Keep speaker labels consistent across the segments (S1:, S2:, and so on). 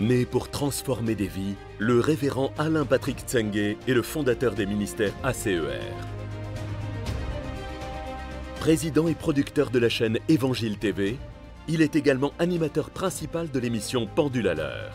S1: Né pour transformer des vies, le révérend Alain Patrick Tsengue est le fondateur des ministères ACER. Président et producteur de la chaîne Évangile TV, il est également animateur principal de l'émission Pendule à l'heure.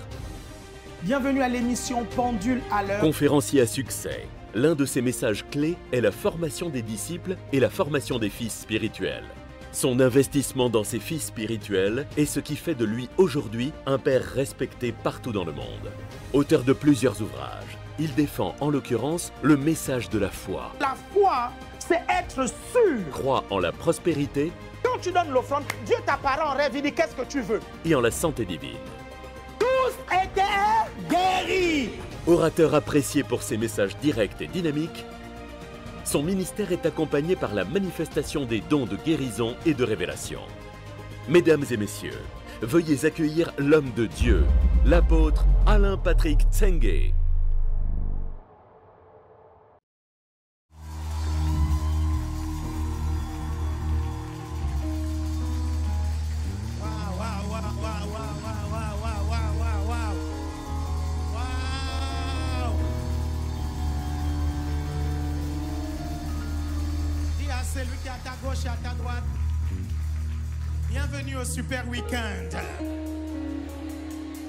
S2: Bienvenue à l'émission Pendule à l'heure.
S1: Conférencier à succès, l'un de ses messages clés est la formation des disciples et la formation des fils spirituels. Son investissement dans ses fils spirituels est ce qui fait de lui aujourd'hui un père respecté partout dans le monde. Auteur de plusieurs ouvrages, il défend en l'occurrence le message de la foi.
S2: La foi, c'est être sûr.
S1: Croit en la prospérité.
S2: Quand tu donnes l'offrande, Dieu t'apparaît en rêve, il dit qu'est-ce que tu veux?
S1: Et en la santé divine.
S2: Tous étaient guéris.
S1: Orateur apprécié pour ses messages directs et dynamiques, son ministère est accompagné par la manifestation des dons de guérison et de révélation. Mesdames et messieurs, veuillez accueillir l'homme de Dieu, l'apôtre Alain Patrick Tsengue.
S3: Celui qui est à ta gauche et à ta droite, bienvenue au super week-end.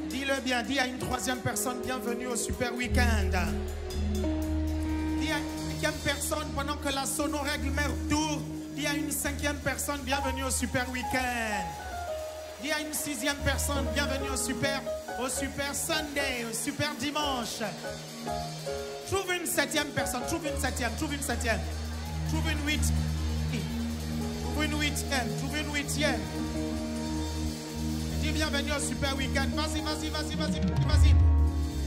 S3: Dis-le bien, dis à une troisième personne, bienvenue au super week-end. Dis à une cinquième personne, pendant que la sonorègle met retour, dis à une cinquième personne, bienvenue au super week-end. Dis à une sixième personne, bienvenue au super Sunday, au super dimanche. Trouve une septième personne, trouve une septième. Trouve une huitième. Trouve une huitième. Dis bienvenue au super week-end. Vas-y.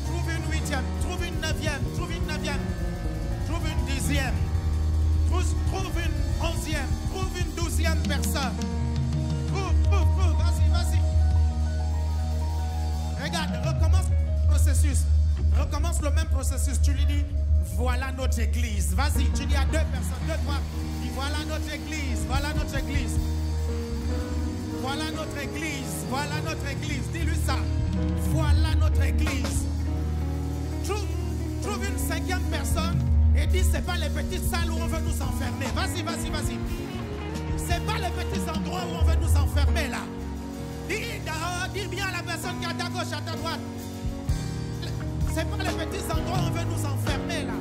S3: Trouve une huitième. Trouve une neuvième. Trouve une dixième. Trouve une onzième. Trouve une douzième personne. Trouve. Vas-y. Regarde, recommence le même processus. Tu lui dis, voilà notre église. Vas-y, tu dis à deux personnes, deux, trois. Dis, voilà notre église. Dis-lui ça. Voilà notre église. Trouve une cinquième personne et dis, c'est pas les petites salles où on veut nous enfermer. Vas-y. C'est pas les petits endroits où on veut nous enfermer là. Dis bien à la personne qui est à ta gauche, à ta droite. C'est pas les petits endroits où on veut nous enfermer là.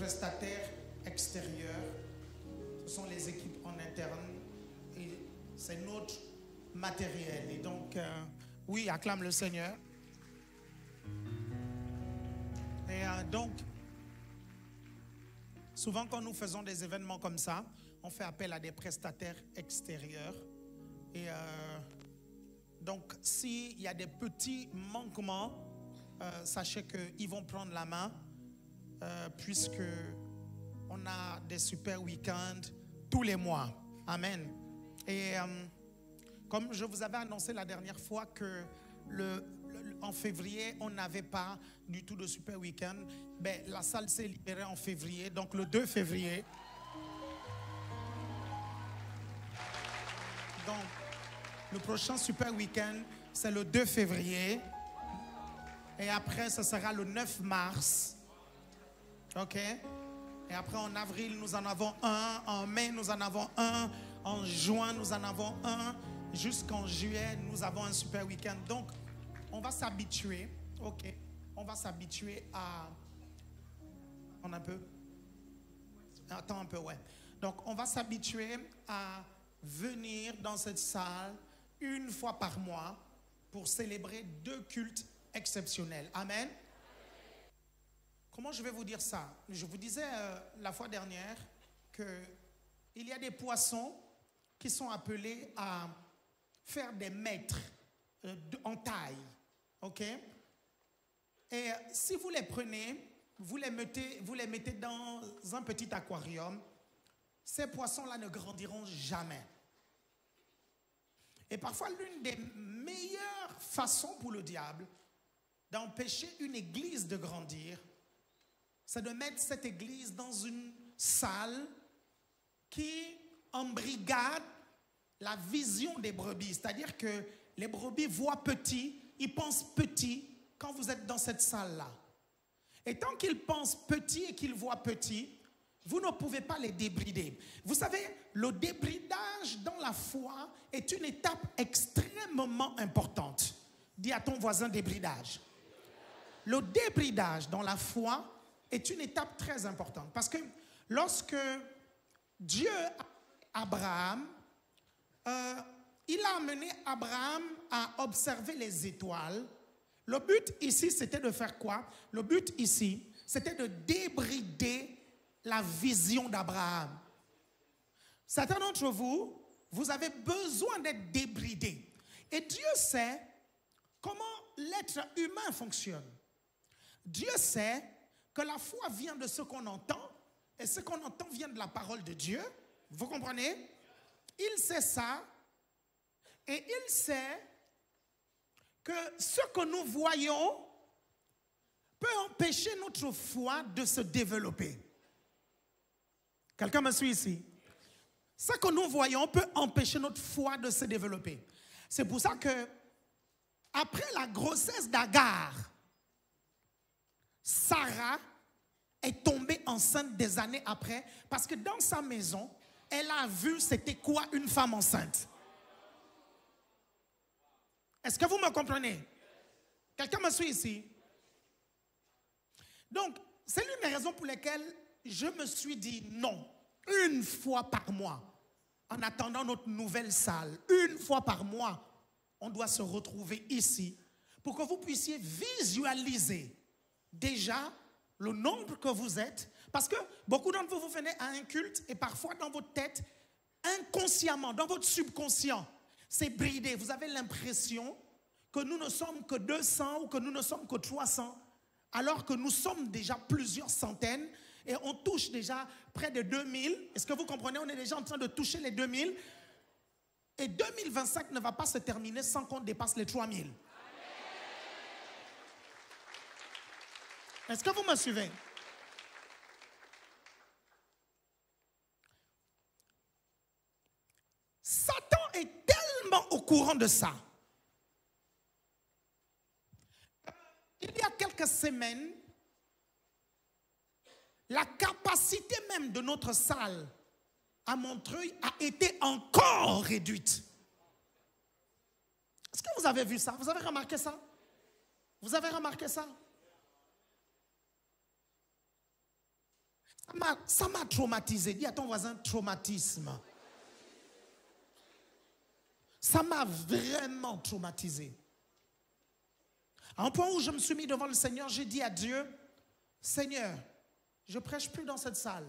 S3: prestataires extérieurs. Ce sont les équipes en interne. Et c'est notre matériel. Et donc, oui, acclame le Seigneur. Et donc, souvent quand nous faisons des événements comme ça, on fait appel à des prestataires extérieurs. Et donc, s'il y a des petits manquements, sachez qu'ils vont prendre la main, puisque on a des super week-ends tous les mois. Amen. Et comme je vous avais annoncé la dernière fois que en février, on n'avait pas du tout de super week-end, ben, la salle s'est libérée en février, donc le 2 février. Donc, le prochain super week-end, c'est le 2 février. Et après, ce sera le 9 mars. OK? Et après, en avril, nous en avons un. En mai, nous en avons un. En juin, nous en avons un. Jusqu'en juillet, nous avons un super week-end. Donc, on va s'habituer. OK? On va s'habituer à... On a un peu? Attends un peu, ouais. Donc, on va s'habituer à venir dans cette salle une fois par mois pour célébrer 2 cultes exceptionnels. Amen. Comment je vais vous dire ça? Je vous disais la fois dernière qu'il y a des poissons qui sont appelés à faire des mètres en taille. OK? Et si vous les prenez, vous les mettez dans un petit aquarium, ces poissons-là ne grandiront jamais. Et parfois, l'une des meilleures façons pour le diable d'empêcher une église de grandir, c'est de mettre cette église dans une salle qui embrigade la vision des brebis. C'est-à-dire que les brebis voient petit, ils pensent petit quand vous êtes dans cette salle-là. Et tant qu'ils pensent petit et qu'ils voient petit, vous ne pouvez pas les débrider. Vous savez, le débridage dans la foi est une étape extrêmement importante. Dis à ton voisin débridage. Le débridage dans la foi est une étape très importante. Parce que lorsque Dieu a Abraham, il a amené Abraham à observer les étoiles. Le but ici, c'était de faire quoi? Le but ici, c'était de débrider la vision d'Abraham. Certains d'entre vous, vous avez besoin d'être débridés. Et Dieu sait comment l'être humain fonctionne. Dieu sait que la foi vient de ce qu'on entend, et ce qu'on entend vient de la parole de Dieu. Vous comprenez? Il sait ça, et il sait que ce que nous voyons peut empêcher notre foi de se développer. Quelqu'un me suit ici? Ce que nous voyons peut empêcher notre foi de se développer. C'est pour ça que, après la grossesse d'Agar, Sarah est tombée enceinte des années après, parce que dans sa maison, elle a vu c'était quoi une femme enceinte. Est-ce que vous me comprenez? Quelqu'un me suit ici? Donc, c'est l'une des raisons pour lesquelles je me suis dit non, une fois par mois, en attendant notre nouvelle salle, une fois par mois, on doit se retrouver ici pour que vous puissiez visualiser déjà le nombre que vous êtes. Parce que beaucoup d'entre vous, vous venez à un culte et parfois dans votre tête, inconsciemment, dans votre subconscient, c'est bridé. Vous avez l'impression que nous ne sommes que 200 ou que nous ne sommes que 300, alors que nous sommes déjà plusieurs centaines et on touche déjà près de 2000. Est-ce que vous comprenez? On est déjà en train de toucher les 2000. Et 2025 ne va pas se terminer sans qu'on dépasse les 3000. Est-ce que vous me suivez? Satan est tellement au courant de ça. Il y a quelques semaines, la capacité même de notre salle à Montreuil a été encore réduite. Est-ce que vous avez vu ça? Vous avez remarqué ça? Vous avez remarqué ça? Ça m'a traumatisé. Dis à ton voisin, traumatisme. Ça m'a vraiment traumatisé. À un point où je me suis mis devant le Seigneur, j'ai dit à Dieu, Seigneur, je ne prêche plus dans cette salle.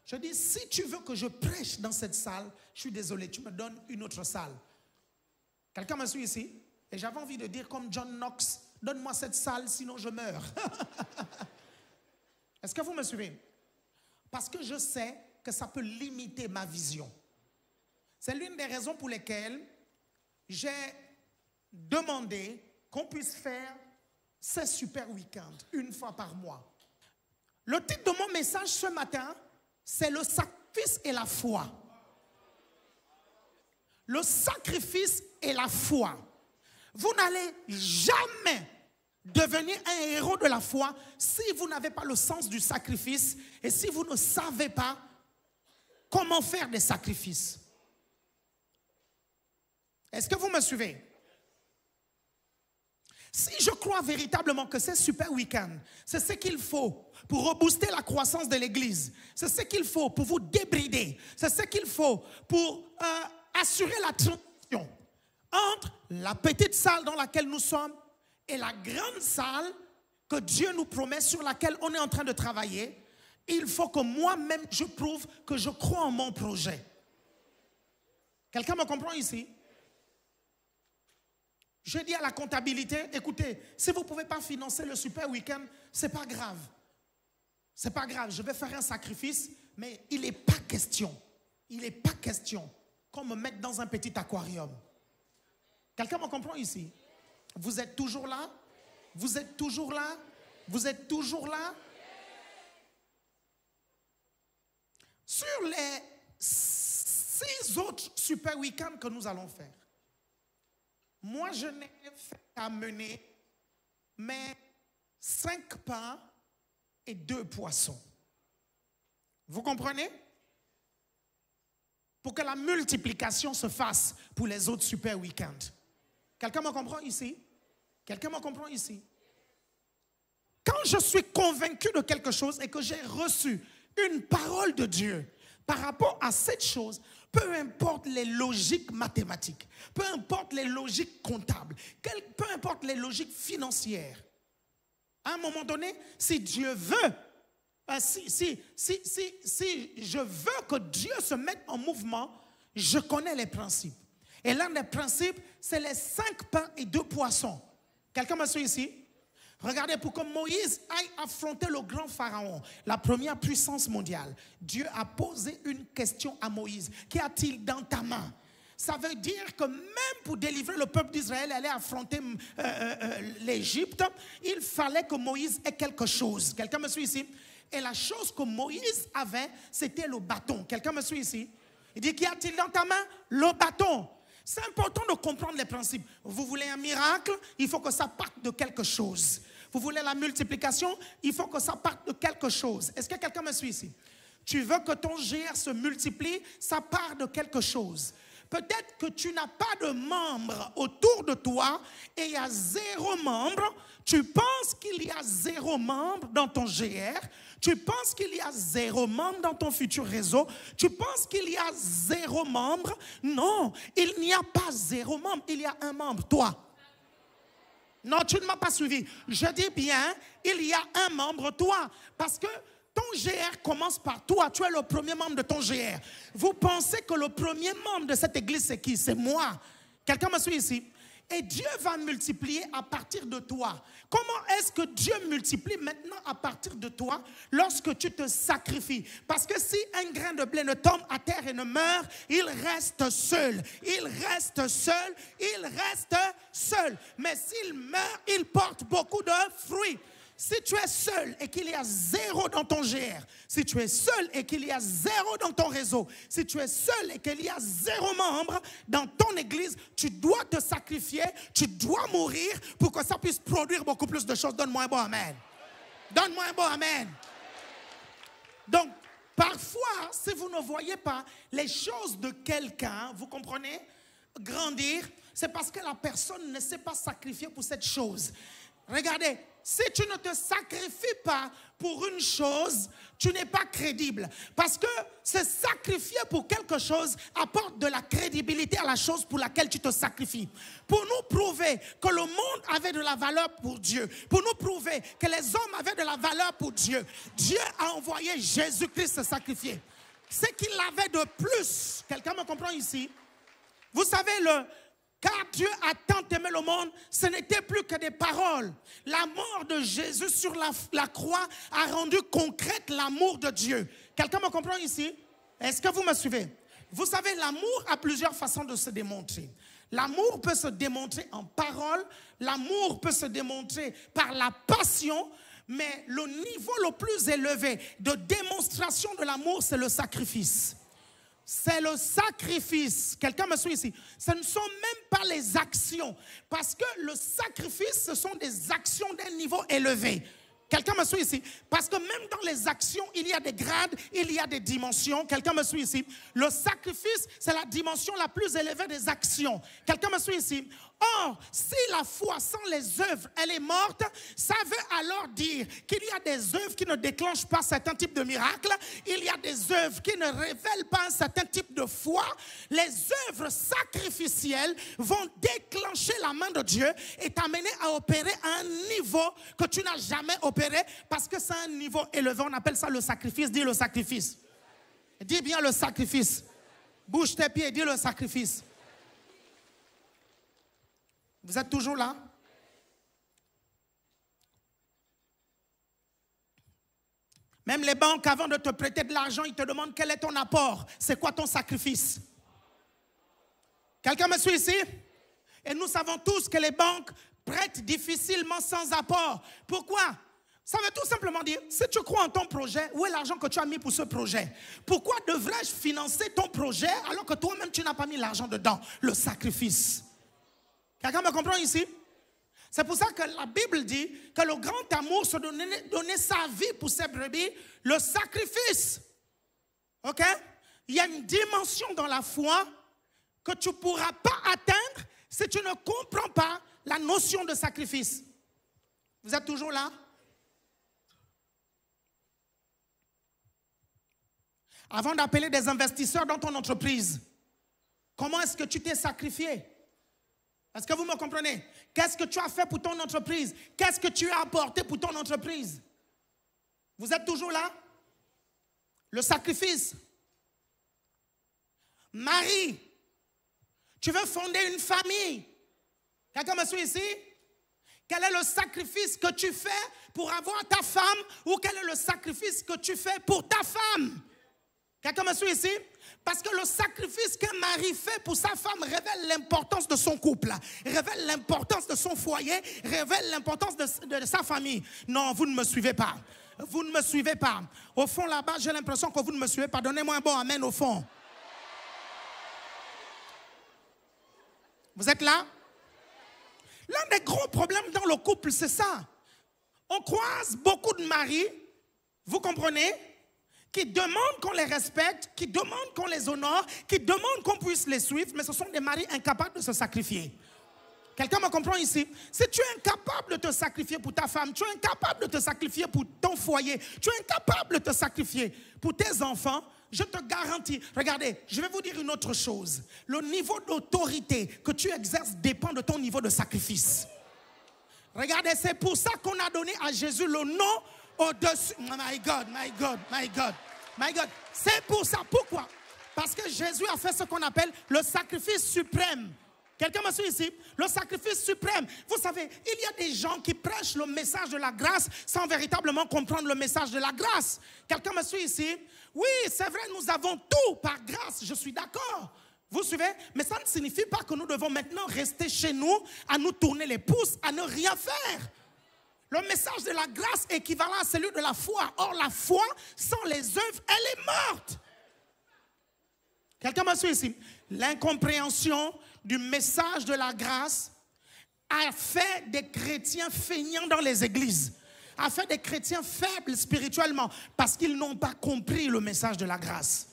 S3: Je dis, si tu veux que je prêche dans cette salle, je suis désolé, tu me donnes une autre salle. Quelqu'un me suit ici? Et j'avais envie de dire comme John Knox, donne-moi cette salle, sinon je meurs. Est-ce que vous me suivez? Parce que je sais que ça peut limiter ma vision. C'est l'une des raisons pour lesquelles j'ai demandé qu'on puisse faire ces super week-ends, une fois par mois. Le titre de mon message ce matin, c'est le sacrifice et la foi. Le sacrifice et la foi. Vous n'allez jamais devenir un héros de la foi si vous n'avez pas le sens du sacrifice et si vous ne savez pas comment faire des sacrifices. Est-ce que vous me suivez? Si je crois véritablement que ces super week-ends, c'est ce qu'il faut pour rebooster la croissance de l'Église, c'est ce qu'il faut pour vous débrider, c'est ce qu'il faut pour assurer la transition entre la petite salle dans laquelle nous sommes et la grande salle que Dieu nous promet, sur laquelle on est en train de travailler, il faut que moi-même je prouve que je crois en mon projet. Quelqu'un me comprend ici? Je dis à la comptabilité, écoutez, si vous ne pouvez pas financer le super week-end, ce n'est pas grave. Ce n'est pas grave, je vais faire un sacrifice, mais il n'est pas question qu'on me mette dans un petit aquarium. Quelqu'un me comprend ici? Vous êtes toujours là? Vous êtes toujours là? Vous êtes toujours là? Sur les 6 autres super week-ends que nous allons faire, moi, je n'ai fait qu'à mener mes 5 pains et 2 poissons. Vous comprenez? Pour que la multiplication se fasse pour les autres super week-ends. Quelqu'un me comprend ici? Quelqu'un me comprend ici? Quand je suis convaincu de quelque chose et que j'ai reçu une parole de Dieu par rapport à cette chose, peu importe les logiques mathématiques, peu importe les logiques comptables, peu importe les logiques financières, à un moment donné, si Dieu veut, si je veux que Dieu se mette en mouvement, je connais les principes. Et l'un des principes, c'est les 5 pains et 2 poissons. Quelqu'un me suit ici? Regardez, pour que Moïse aille affronter le grand pharaon, la première puissance mondiale, Dieu a posé une question à Moïse. Qu'y a-t-il dans ta main? Ça veut dire que même pour délivrer le peuple d'Israël, aller affronter l'Égypte, il fallait que Moïse ait quelque chose. Quelqu'un me suit ici? Et la chose que Moïse avait, c'était le bâton. Quelqu'un me suit ici? Il dit, qu'y a-t-il dans ta main? Le bâton. C'est important de comprendre les principes. Vous voulez un miracle, il faut que ça parte de quelque chose. Vous voulez la multiplication, il faut que ça parte de quelque chose. Est-ce que quelqu'un me suit ici? Tu veux que ton GR se multiplie, ça part de quelque chose. Peut-être que tu n'as pas de membres autour de toi et il y a 0 membre. Tu penses qu'il y a 0 membre dans ton GR. Tu penses qu'il y a 0 membre dans ton futur réseau. Tu penses qu'il y a 0 membre. Non, il n'y a pas 0 membre. Il y a un membre, toi. Non, tu ne m'as pas suivi. Je dis bien, il y a un membre, toi. Parce que ton GR commence par toi. Tu es le premier membre de ton GR. Vous pensez que le premier membre de cette église, c'est qui? C'est moi. Quelqu'un me suit ici? Et Dieu va multiplier à partir de toi. Comment est-ce que Dieu multiplie maintenant à partir de toi lorsque tu te sacrifies? Parce que si un grain de blé ne tombe à terre et ne meurt, il reste seul. Il reste seul. Il reste seul. Mais s'il meurt, il porte beaucoup de fruits. Si tu es seul et qu'il y a 0 dans ton GR, si tu es seul et qu'il y a 0 dans ton réseau, si tu es seul et qu'il y a 0 membre dans ton église, tu dois te sacrifier, tu dois mourir pour que ça puisse produire beaucoup plus de choses. Donne-moi un bon amen. Donne-moi un bon amen. Donc, parfois, si vous ne voyez pas les choses de quelqu'un, vous comprenez, grandir, c'est parce que la personne ne s'est pas sacrifiée pour cette chose. Regardez, Si tu ne te sacrifies pas pour une chose, tu n'es pas crédible. Parce que se sacrifier pour quelque chose apporte de la crédibilité à la chose pour laquelle tu te sacrifies. Pour nous prouver que le monde avait de la valeur pour Dieu, pour nous prouver que les hommes avaient de la valeur pour Dieu, Dieu a envoyé Jésus-Christ se sacrifier. Ce qu'il avait de plus, quelqu'un me comprend ici? Vous savez, car Dieu a tant aimé le monde, ce n'était plus que des paroles. La mort de Jésus sur la croix a rendu concrète l'amour de Dieu. Quelqu'un me comprend ici? Est-ce que vous me suivez? Vous savez, l'amour a plusieurs façons de se démontrer. L'amour peut se démontrer en parole, l'amour peut se démontrer par la passion, mais le niveau le plus élevé de démonstration de l'amour, c'est le sacrifice. C'est le sacrifice. Quelqu'un me suit ici? Ce ne sont même pas les actions. Parce que le sacrifice, ce sont des actions d'un niveau élevé. Quelqu'un me suit ici? Parce que même dans les actions, il y a des grades, il y a des dimensions. Quelqu'un me suit ici? Le sacrifice, c'est la dimension la plus élevée des actions. Quelqu'un me suit ici? Or, si la foi sans les œuvres, elle est morte, ça veut alors dire qu'il y a des œuvres qui ne déclenchent pas certains types de miracles. Il y a des œuvres qui ne révèlent pas un certain type de foi. Les œuvres sacrificielles vont déclencher la main de Dieu et t'amener à opérer à un niveau que tu n'as jamais opéré parce que c'est un niveau élevé. On appelle ça le sacrifice. Dis le sacrifice. Dis bien le sacrifice. Bouge tes pieds et dis le sacrifice. Vous êtes toujours là? Même les banques, avant de te prêter de l'argent, ils te demandent quel est ton apport. C'est quoi ton sacrifice? Quelqu'un me suit ici? Et nous savons tous que les banques prêtent difficilement sans apport. Pourquoi? Ça veut tout simplement dire, si tu crois en ton projet, où est l'argent que tu as mis pour ce projet? Pourquoi devrais-je financer ton projet alors que toi-même tu n'as pas mis l'argent dedans? Le sacrifice. Quelqu'un me comprend ici? C'est pour ça que la Bible dit que le grand amour, c'est donner sa vie pour ses brebis, le sacrifice. Ok? Il y a une dimension dans la foi que tu ne pourras pas atteindre si tu ne comprends pas la notion de sacrifice. Vous êtes toujours là? Avant d'appeler des investisseurs dans ton entreprise, comment est-ce que tu t'es sacrifié? Est-ce que vous me comprenez? Qu'est-ce que tu as fait pour ton entreprise? Qu'est-ce que tu as apporté pour ton entreprise? Vous êtes toujours là? Le sacrifice. Marie, tu veux fonder une famille. Quelqu'un me suit ici? Quel est le sacrifice que tu fais pour avoir ta femme ou quel est le sacrifice que tu fais pour ta femme? Quelqu'un me suit ici? Parce que le sacrifice qu'un mari fait pour sa femme révèle l'importance de son couple, révèle l'importance de son foyer, révèle l'importance de sa famille. Non, vous ne me suivez pas. Vous ne me suivez pas. Au fond, là-bas, j'ai l'impression que vous ne me suivez pas. Donnez-moi un bon amen au fond. Vous êtes là? L'un des gros problèmes dans le couple, c'est ça. On croise beaucoup de maris, vous comprenez, qui demandent qu'on les respecte, qui demandent qu'on les honore, qui demandent qu'on puisse les suivre, mais ce sont des maris incapables de se sacrifier. Quelqu'un me comprend ici? Si tu es incapable de te sacrifier pour ta femme, tu es incapable de te sacrifier pour ton foyer, tu es incapable de te sacrifier pour tes enfants, je te garantis, regardez, je vais vous dire une autre chose. Le niveau d'autorité que tu exerces dépend de ton niveau de sacrifice. Regardez, c'est pour ça qu'on a donné à Jésus le nom au-dessus. My God, my God, my God, my God. C'est pour ça. Pourquoi? Parce que Jésus a fait ce qu'on appelle le sacrifice suprême. Quelqu'un me suit ici? Le sacrifice suprême. Vous savez, il y a des gens qui prêchent le message de la grâce sans véritablement comprendre le message de la grâce. Quelqu'un me suit ici? Oui, c'est vrai, nous avons tout par grâce. Je suis d'accord. Vous suivez? Mais ça ne signifie pas que nous devons maintenant rester chez nous à nous tourner les pouces, à ne rien faire. Le message de la grâce est équivalent à celui de la foi. Or, la foi, sans les œuvres, elle est morte. Quelqu'un me suit ici? L'incompréhension du message de la grâce a fait des chrétiens feignants dans les églises, a fait des chrétiens faibles spirituellement parce qu'ils n'ont pas compris le message de la grâce.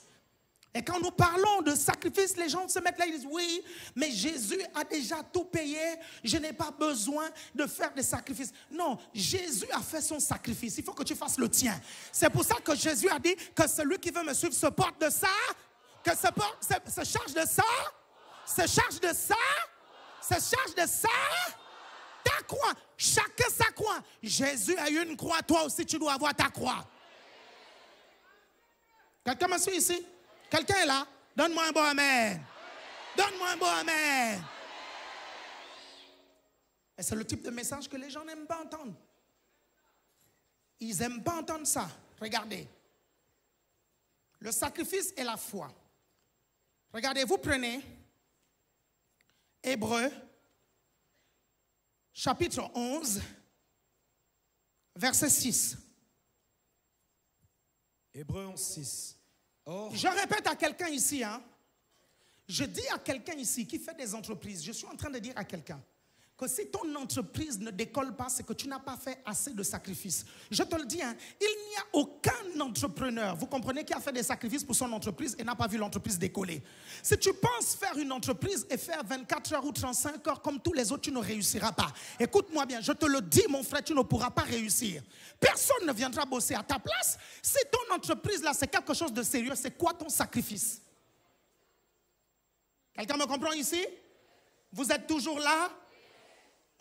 S3: Et quand nous parlons de sacrifice, les gens se mettent là, ils disent oui, mais Jésus a déjà tout payé, je n'ai pas besoin de faire des sacrifices. Non, Jésus a fait son sacrifice, il faut que tu fasses le tien. C'est pour ça que Jésus a dit que celui qui veut me suivre se porte de ça, que se charge de ça, se charge de ça, se charge de ça. Ta croix, chacun sa croix. Jésus a eu une croix, toi aussi tu dois avoir ta croix. Quelqu'un me suit ici? Quelqu'un est là? Donne-moi un bon amen. Donne-moi un bon amen. Et c'est le type de message que les gens n'aiment pas entendre. Ils n'aiment pas entendre ça. Regardez. Le sacrifice et la foi. Regardez, vous prenez Hébreux, chapitre 11, verset 6.
S4: Hébreux 11, 6. Or,
S3: je répète à quelqu'un ici, hein, je dis à quelqu'un ici qui fait des entreprises, je suis en train de dire à quelqu'un que si ton entreprise ne décolle pas, c'est que tu n'as pas fait assez de sacrifices. Je te le dis, hein, il n'y a aucun entrepreneur, vous comprenez, qui a fait des sacrifices pour son entreprise et n'a pas vu l'entreprise décoller. Si tu penses faire une entreprise et faire 24 heures ou 35 heures comme tous les autres, tu ne réussiras pas. Écoute-moi bien, je te le dis, mon frère, tu ne pourras pas réussir. Personne ne viendra bosser à ta place. Si ton entreprise, là, c'est quelque chose de sérieux, c'est quoi ton sacrifice? Quelqu'un me comprend ici? Vous êtes toujours là?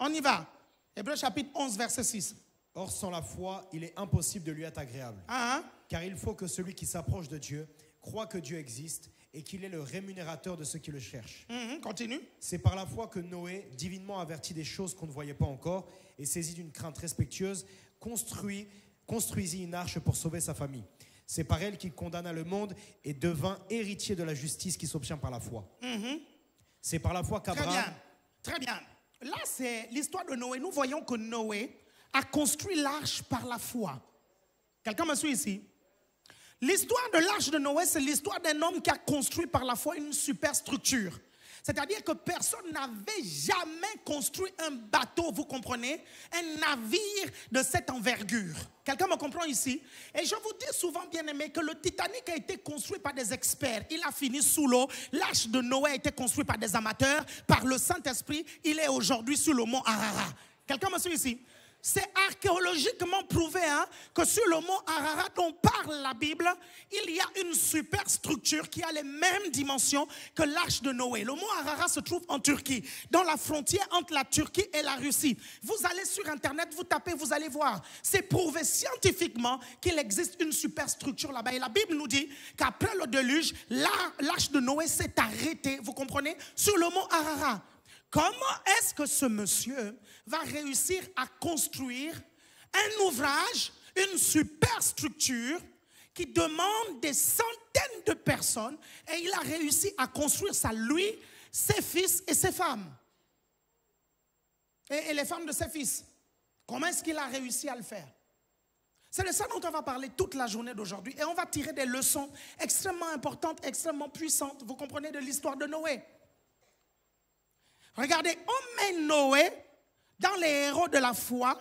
S3: On y va. Hébreux chapitre 11, verset 6.
S4: Or, sans la foi, il est impossible de lui être agréable. Car il faut que celui qui s'approche de Dieu croit que Dieu existe et qu'il est le rémunérateur de ceux qui le cherchent.
S3: Continue.
S4: C'est par la foi que Noé, divinement averti des choses qu'on ne voyait pas encore et saisi d'une crainte respectueuse, construisit une arche pour sauver sa famille. C'est par elle qu'il condamna le monde et devint héritier de la justice qui s'obtient par la foi. C'est par la foi qu'Abraham...
S3: Très bien, très bien. Là, c'est l'histoire de Noé. Nous voyons que Noé a construit l'arche par la foi. Quelqu'un me suit ici? L'histoire de l'arche de Noé, c'est l'histoire d'un homme qui a construit par la foi une super structure. C'est-à-dire que personne n'avait jamais construit un bateau, vous comprenez? Un navire de cette envergure. Quelqu'un me comprend ici? Et je vous dis souvent, bien aimé, que le Titanic a été construit par des experts. Il a fini sous l'eau. L'arche de Noé a été construite par des amateurs. Par le Saint-Esprit, il est aujourd'hui sur le mont Ararat. Quelqu'un me suit ici? C'est archéologiquement prouvé, hein, que sur le mont Ararat dont parle la Bible, il y a une super structure qui a les mêmes dimensions que l'arche de Noé. Le mont Ararat se trouve en Turquie, dans la frontière entre la Turquie et la Russie. Vous allez sur Internet, vous tapez, vous allez voir. C'est prouvé scientifiquement qu'il existe une super structure là-bas. Et la Bible nous dit qu'après le déluge, l'arche de Noé s'est arrêtée, vous comprenez, sur le mont Ararat. Comment est-ce que ce monsieur va réussir à construire un ouvrage, une super structure qui demande des centaines de personnes et il a réussi à construire ça, lui, ses fils et ses femmes. Et les femmes de ses fils. Comment est-ce qu'il a réussi à le faire? C'est de ça dont on va parler toute la journée d'aujourd'hui et on va tirer des leçons extrêmement importantes, extrêmement puissantes, vous comprenez, de l'histoire de Noé. Regardez, on met Noé dans les héros de la foi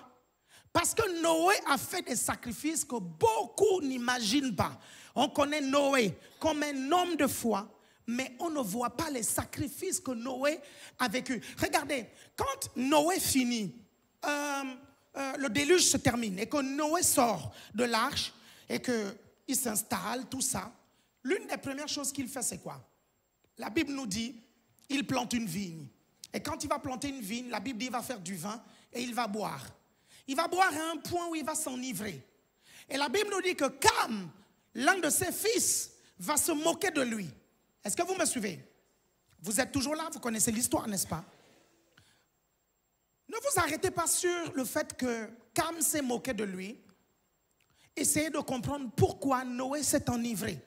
S3: parce que Noé a fait des sacrifices que beaucoup n'imaginent pas. On connaît Noé comme un homme de foi, mais on ne voit pas les sacrifices que Noé a vécu. Regardez, quand Noé finit, le déluge se termine et que Noé sort de l'arche et qu'il s'installe, tout ça, l'une des premières choses qu'il fait, c'est quoi? La Bible nous dit, il plante une vigne. Et quand il va planter une vigne, la Bible dit qu'il va faire du vin et il va boire. Il va boire à un point où il va s'enivrer. Et la Bible nous dit que Cam, l'un de ses fils, va se moquer de lui. Est-ce que vous me suivez? Vous êtes toujours là, vous connaissez l'histoire, n'est-ce pas? Ne vous arrêtez pas sur le fait que Cam s'est moqué de lui. Essayez de comprendre pourquoi Noé s'est enivré.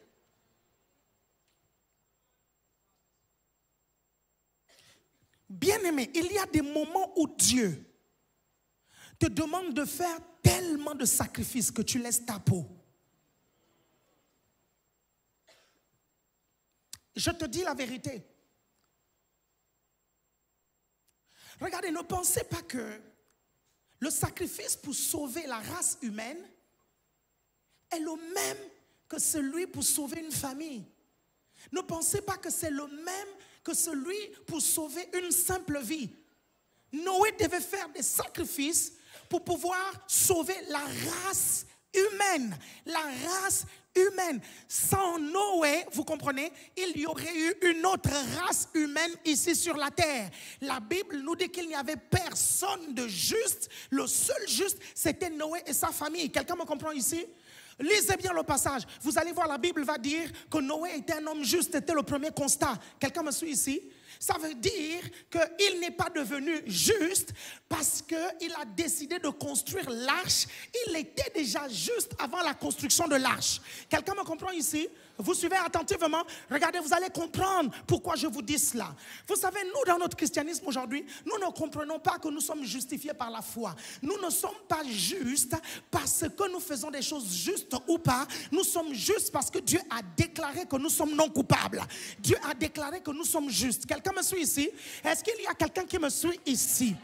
S3: Bien-aimé, il y a des moments où Dieu te demande de faire tellement de sacrifices que tu laisses ta peau. Je te dis la vérité. Regardez, ne pensez pas que le sacrifice pour sauver la race humaine est le même que celui pour sauver une famille.
S5: Ne pensez pas que c'est le même que celui pour sauver une simple vie. Noé devait faire des sacrifices pour pouvoir sauver la race humaine. La race humaine. Sans Noé, vous comprenez, il y aurait eu une autre race humaine ici sur la terre. La Bible nous dit qu'il n'y avait personne de juste. Le seul juste, c'était Noé et sa famille. Quelqu'un me comprend ici? Lisez bien le passage. Vous allez voir, la Bible va dire que Noé était un homme juste. C'était le premier constat. Quelqu'un me suit ici? Ça veut dire qu'il n'est pas devenu juste parce qu'il a décidé de construire l'arche. Il était déjà juste avant la construction de l'arche. Quelqu'un me comprend ici? Vous suivez attentivement. Regardez, vous allez comprendre pourquoi je vous dis cela. Vous savez, nous, dans notre christianisme aujourd'hui, nous ne comprenons pas que nous sommes justifiés par la foi. Nous ne sommes pas justes parce que nous faisons des choses justes ou pas. Nous sommes justes parce que Dieu a déclaré que nous sommes non coupables. Dieu a déclaré que nous sommes justes. Quelqu'un me suit ici? Est-ce qu'il y a quelqu'un qui me suit ici?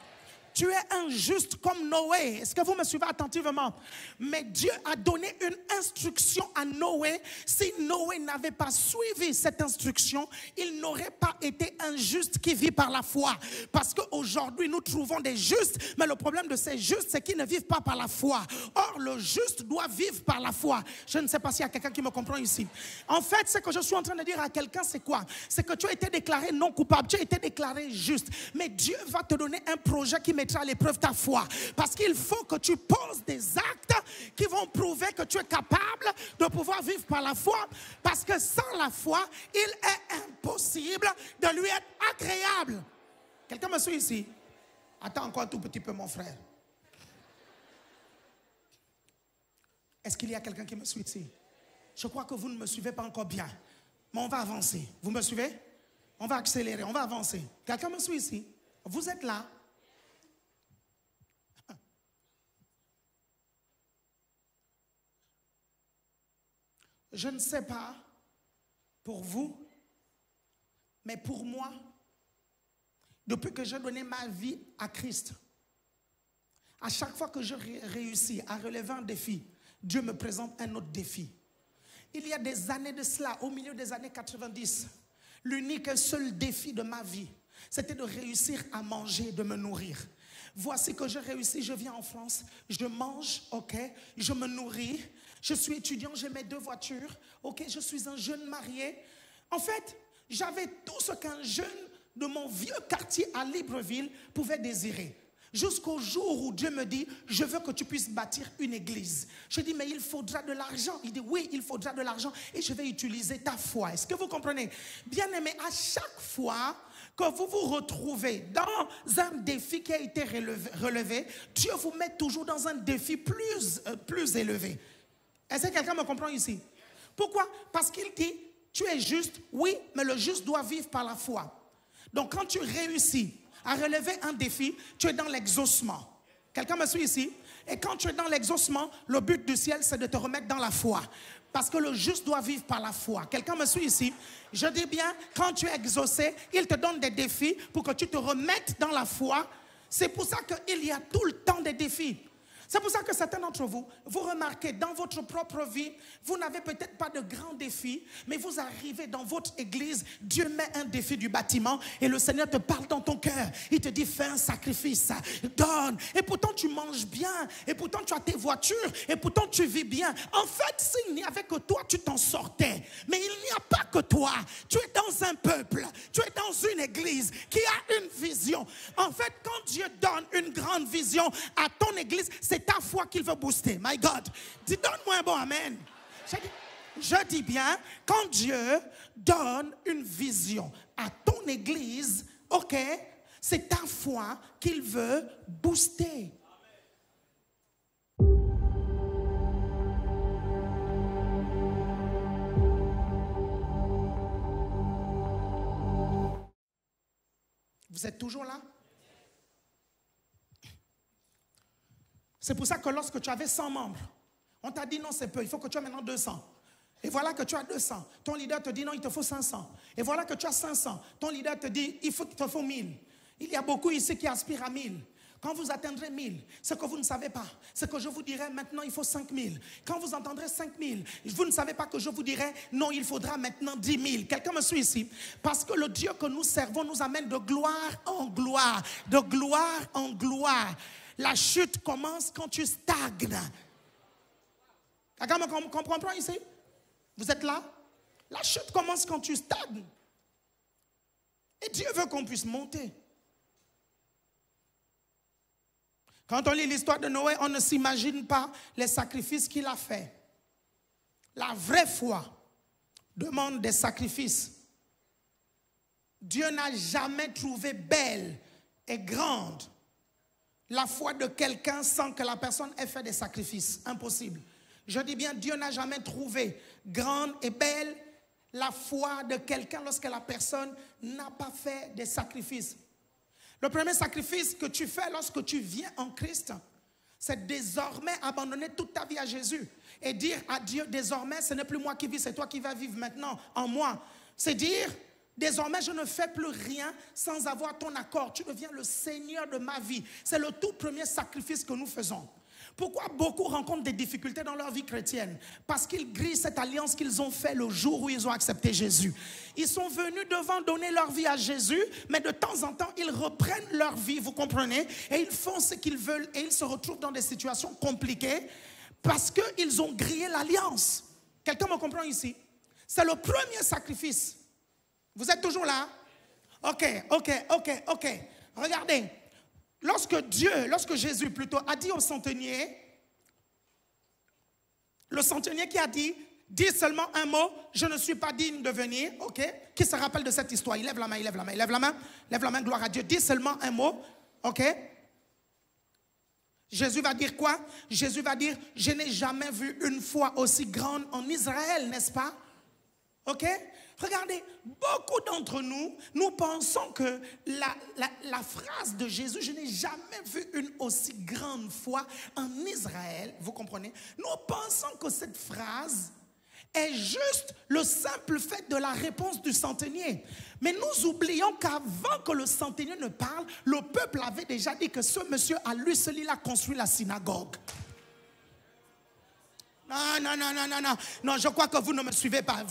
S5: Tu es injuste comme Noé. Est-ce que vous me suivez attentivement? Mais Dieu a donné une instruction à Noé. Si Noé n'avait pas suivi cette instruction, il n'aurait pas été un juste qui vit par la foi. Parce qu'aujourd'hui, nous trouvons des justes, mais le problème de ces justes, c'est qu'ils ne vivent pas par la foi. Or, le juste doit vivre par la foi. Je ne sais pas s'il y a quelqu'un qui me comprend ici. En fait, ce que je suis en train de dire à quelqu'un, c'est quoi? C'est que tu as été déclaré non coupable, tu as été déclaré juste. Mais Dieu va te donner un projet qui mettra à l'épreuve ta foi. Parce qu'il faut que tu poses des actes qui vont prouver que tu es capable de pouvoir vivre par la foi. Parce que sans la foi, il est impossible de lui être agréable. Quelqu'un me suit ici? Attends encore un tout petit peu, mon frère. Est-ce qu'il y a quelqu'un qui me suit ici? Je crois que vous ne me suivez pas encore bien. Mais on va avancer. Vous me suivez? On va accélérer, on va avancer. Quelqu'un me suit ici? Vous êtes là? Je ne sais pas pour vous, mais pour moi, depuis que j'ai donné ma vie à Christ, à chaque fois que je réussis à relever un défi, Dieu me présente un autre défi. Il y a des années de cela, au milieu des années 90, l'unique et seul défi de ma vie, c'était de réussir à manger, de me nourrir. Voici que je réussis, je viens en France, je mange, ok, je me nourris, je suis étudiant, j'ai mes 2 voitures, ok, je suis un jeune marié. En fait, j'avais tout ce qu'un jeune de mon vieux quartier à Libreville pouvait désirer. Jusqu'au jour où Dieu me dit, je veux que tu puisses bâtir une église. Je dis, mais il faudra de l'argent. Il dit, oui, il faudra de l'argent et je vais utiliser ta foi. Est-ce que vous comprenez? Bien aimé, à chaque fois que vous vous retrouvez dans un défi qui a été relevé, Dieu vous met toujours dans un défi plus élevé. Est-ce que quelqu'un me comprend ici? Pourquoi? Parce qu'il dit, tu es juste, oui, mais le juste doit vivre par la foi. Donc quand tu réussis à relever un défi, tu es dans l'exaucement. Quelqu'un me suit ici? Et quand tu es dans l'exaucement, le but du ciel, c'est de te remettre dans la foi. Parce que le juste doit vivre par la foi. Quelqu'un me suit ici? Je dis bien, quand tu es exaucé, il te donne des défis pour que tu te remettes dans la foi. C'est pour ça qu'il y a tout le temps des défis. C'est pour ça que certains d'entre vous, vous remarquez dans votre propre vie, vous n'avez peut-être pas de grands défis, mais vous arrivez dans votre église, Dieu met un défi du bâtiment et le Seigneur te parle dans ton cœur. Il te dit, fais un sacrifice, donne. Et pourtant tu manges bien, et pourtant tu as tes voitures, et pourtant tu vis bien. En fait, s'il n'y avait que toi, tu t'en sortais. Mais il n'y a pas que toi. Tu es dans un peuple, tu es dans une église qui a une vision. En fait, quand Dieu donne une grande vision à ton église, c'est ta foi qu'il veut booster. My God. Dis, donne-moi un bon amen. Je dis bien, quand Dieu donne une vision à ton église, ok, c'est ta foi qu'il veut booster. Vous êtes toujours là? C'est pour ça que lorsque tu avais 100 membres, on t'a dit non, c'est peu, il faut que tu aies maintenant 200. Et voilà que tu as 200. Ton leader te dit non, il te faut 500. Et voilà que tu as 500. Ton leader te dit il te faut 1000. Il y a beaucoup ici qui aspirent à 1000. Quand vous atteindrez 1000, ce que vous ne savez pas, c'est que je vous dirai maintenant il faut 5000. Quand vous entendrez 5000, vous ne savez pas que je vous dirai non, il faudra maintenant 10 000. Quelqu'un me suit ici? Parce que le Dieu que nous servons nous amène de gloire en gloire, de gloire en gloire. La chute commence quand tu stagnes. Quelqu'un me comprend pas ici? Vous êtes là? La chute commence quand tu stagnes. Et Dieu veut qu'on puisse monter. Quand on lit l'histoire de Noé, on ne s'imagine pas les sacrifices qu'il a faits. La vraie foi demande des sacrifices. Dieu n'a jamais trouvé belle et grande la foi de quelqu'un sans que la personne ait fait des sacrifices. Impossible. Je dis bien, Dieu n'a jamais trouvé grande et belle la foi de quelqu'un lorsque la personne n'a pas fait des sacrifices. Le premier sacrifice que tu fais lorsque tu viens en Christ, c'est désormais abandonner toute ta vie à Jésus et dire à Dieu, désormais, ce n'est plus moi qui vis, c'est toi qui vas vivre maintenant en moi. C'est dire, désormais, je ne fais plus rien sans avoir ton accord. Tu deviens le Seigneur de ma vie. C'est le tout premier sacrifice que nous faisons. Pourquoi beaucoup rencontrent des difficultés dans leur vie chrétienne? Parce qu'ils grillent cette alliance qu'ils ont faite le jour où ils ont accepté Jésus. Ils sont venus devant donner leur vie à Jésus, mais de temps en temps, ils reprennent leur vie, vous comprenez? Et ils font ce qu'ils veulent et ils se retrouvent dans des situations compliquées parce qu'ils ont grillé l'alliance. Quelqu'un me comprend ici? C'est le premier sacrifice. Vous êtes toujours là? Ok. Regardez. Lorsque Jésus plutôt a dit au centenier, le centenier qui a dit, dis seulement un mot, je ne suis pas digne de venir, ok? Qui se rappelle de cette histoire? Il lève la main, gloire à Dieu, dis seulement un mot, ok? Jésus va dire quoi? Jésus va dire, je n'ai jamais vu une foi aussi grande en Israël, n'est-ce pas? Ok? Regardez, beaucoup d'entre nous, nous pensons que la phrase de Jésus, je n'ai jamais vu une aussi grande foi en Israël, vous comprenez? Nous pensons que cette phrase est juste le simple fait de la réponse du centenier. Mais nous oublions qu'avant que le centenier ne parle, le peuple avait déjà dit que ce monsieur, à lui seul, il a construit la synagogue. Non, je crois que vous ne me suivez pas.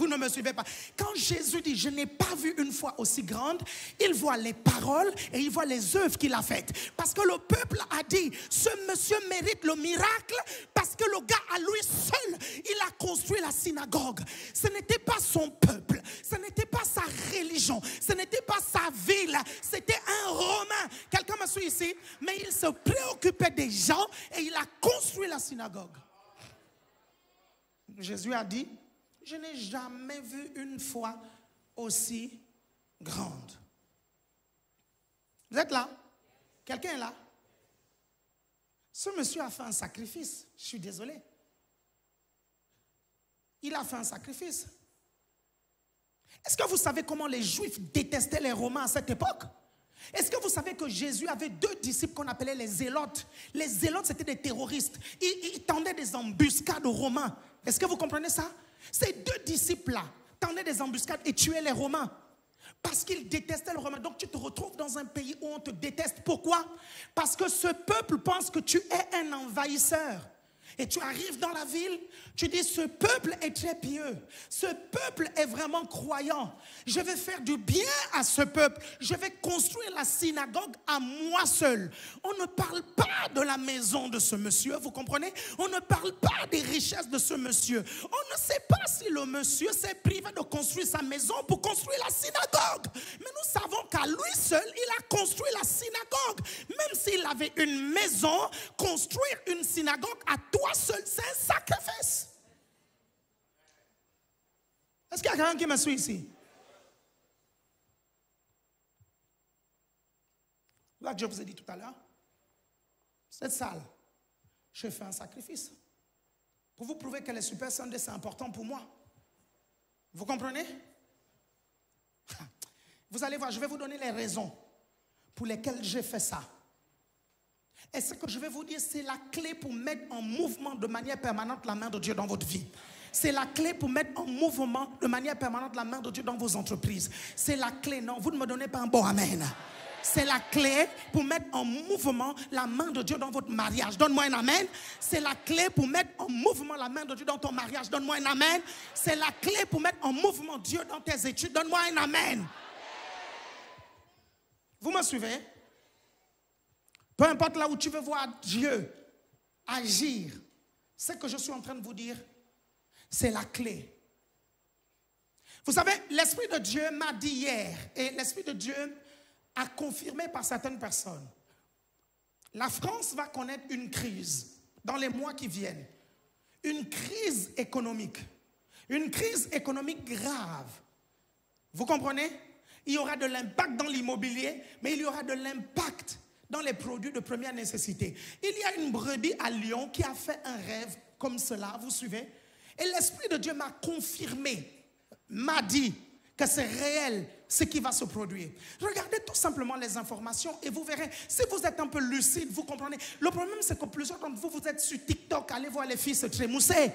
S5: Quand Jésus dit, je n'ai pas vu une foi aussi grande, il voit les paroles et il voit les œuvres qu'il a faites. Parce que le peuple a dit, ce monsieur mérite le miracle parce que le gars à lui seul, il a construit la synagogue. Ce n'était pas son peuple, ce n'était pas sa religion, ce n'était pas sa ville, c'était un Romain. Quelqu'un me suit ici? Mais il se préoccupait des gens et il a construit la synagogue. Jésus a dit, je n'ai jamais vu une foi aussi grande. Vous êtes là? Quelqu'un est là? Ce monsieur a fait un sacrifice. Je suis désolé. Il a fait un sacrifice. Est-ce que vous savez comment les Juifs détestaient les Romains à cette époque? Est-ce que vous savez que Jésus avait 2 disciples qu'on appelait les zélotes? Les zélotes, c'était des terroristes. Ils tendaient des embuscades aux Romains. Est-ce que vous comprenez ça? Ces 2 disciples-là tendaient des embuscades et tuaient les Romains. Parce qu'ils détestaient les Romains. Donc tu te retrouves dans un pays où on te déteste. Pourquoi? Parce que ce peuple pense que tu es un envahisseur. Et tu arrives dans la ville, tu dis, ce peuple est très pieux. Ce peuple est vraiment croyant. Je vais faire du bien à ce peuple. Je vais construire la synagogue à moi seul. On ne parle pas de la maison de ce monsieur, vous comprenez? On ne parle pas des richesses de ce monsieur. On ne sait pas si le monsieur s'est privé de construire sa maison pour construire la synagogue. Mais nous savons qu'à lui seul, il a construit la synagogue. Même s'il avait une maison, construire une synagogue à toi seul, c'est un sacrifice. Est-ce qu'il y a quelqu'un qui me suit ici? Là, je vous ai dit tout à l'heure, cette salle, je fais un sacrifice. Pour vous prouver que les Super Sundays, c'est important pour moi. Vous comprenez? Vous allez voir, je vais vous donner les raisons pour lesquelles j'ai fait ça. Et ce que je vais vous dire, c'est la clé pour mettre en mouvement de manière permanente la main de Dieu dans votre vie. C'est la clé pour mettre en mouvement de manière permanente la main de Dieu dans vos entreprises. C'est la clé. Non, vous ne me donnez pas un bon amen. C'est la clé pour mettre en mouvement la main de Dieu dans votre mariage. Donne-moi un amen. C'est la clé pour mettre en mouvement la main de Dieu dans ton mariage. Donne-moi un amen. C'est la clé pour mettre en mouvement Dieu dans tes études. Donne-moi un amen. Vous me suivez? Peu importe là où tu veux voir Dieu agir, ce que je suis en train de vous dire, c'est la clé. Vous savez, l'Esprit de Dieu m'a dit hier, et l'Esprit de Dieu a confirmé par certaines personnes, la France va connaître une crise dans les mois qui viennent. Une crise économique. Une crise économique grave. Vous comprenez? Il y aura de l'impact dans l'immobilier, mais il y aura de l'impact dans les produits de première nécessité. Il y a une brebis à Lyon qui a fait un rêve comme cela, vous suivez? Et l'Esprit de Dieu m'a confirmé, m'a dit que c'est réel ce qui va se produire. Regardez tout simplement les informations et vous verrez, si vous êtes un peu lucide, vous comprenez. Le problème, c'est que plusieurs d'entre vous, vous êtes sur TikTok, allez voir les filles se trémousser.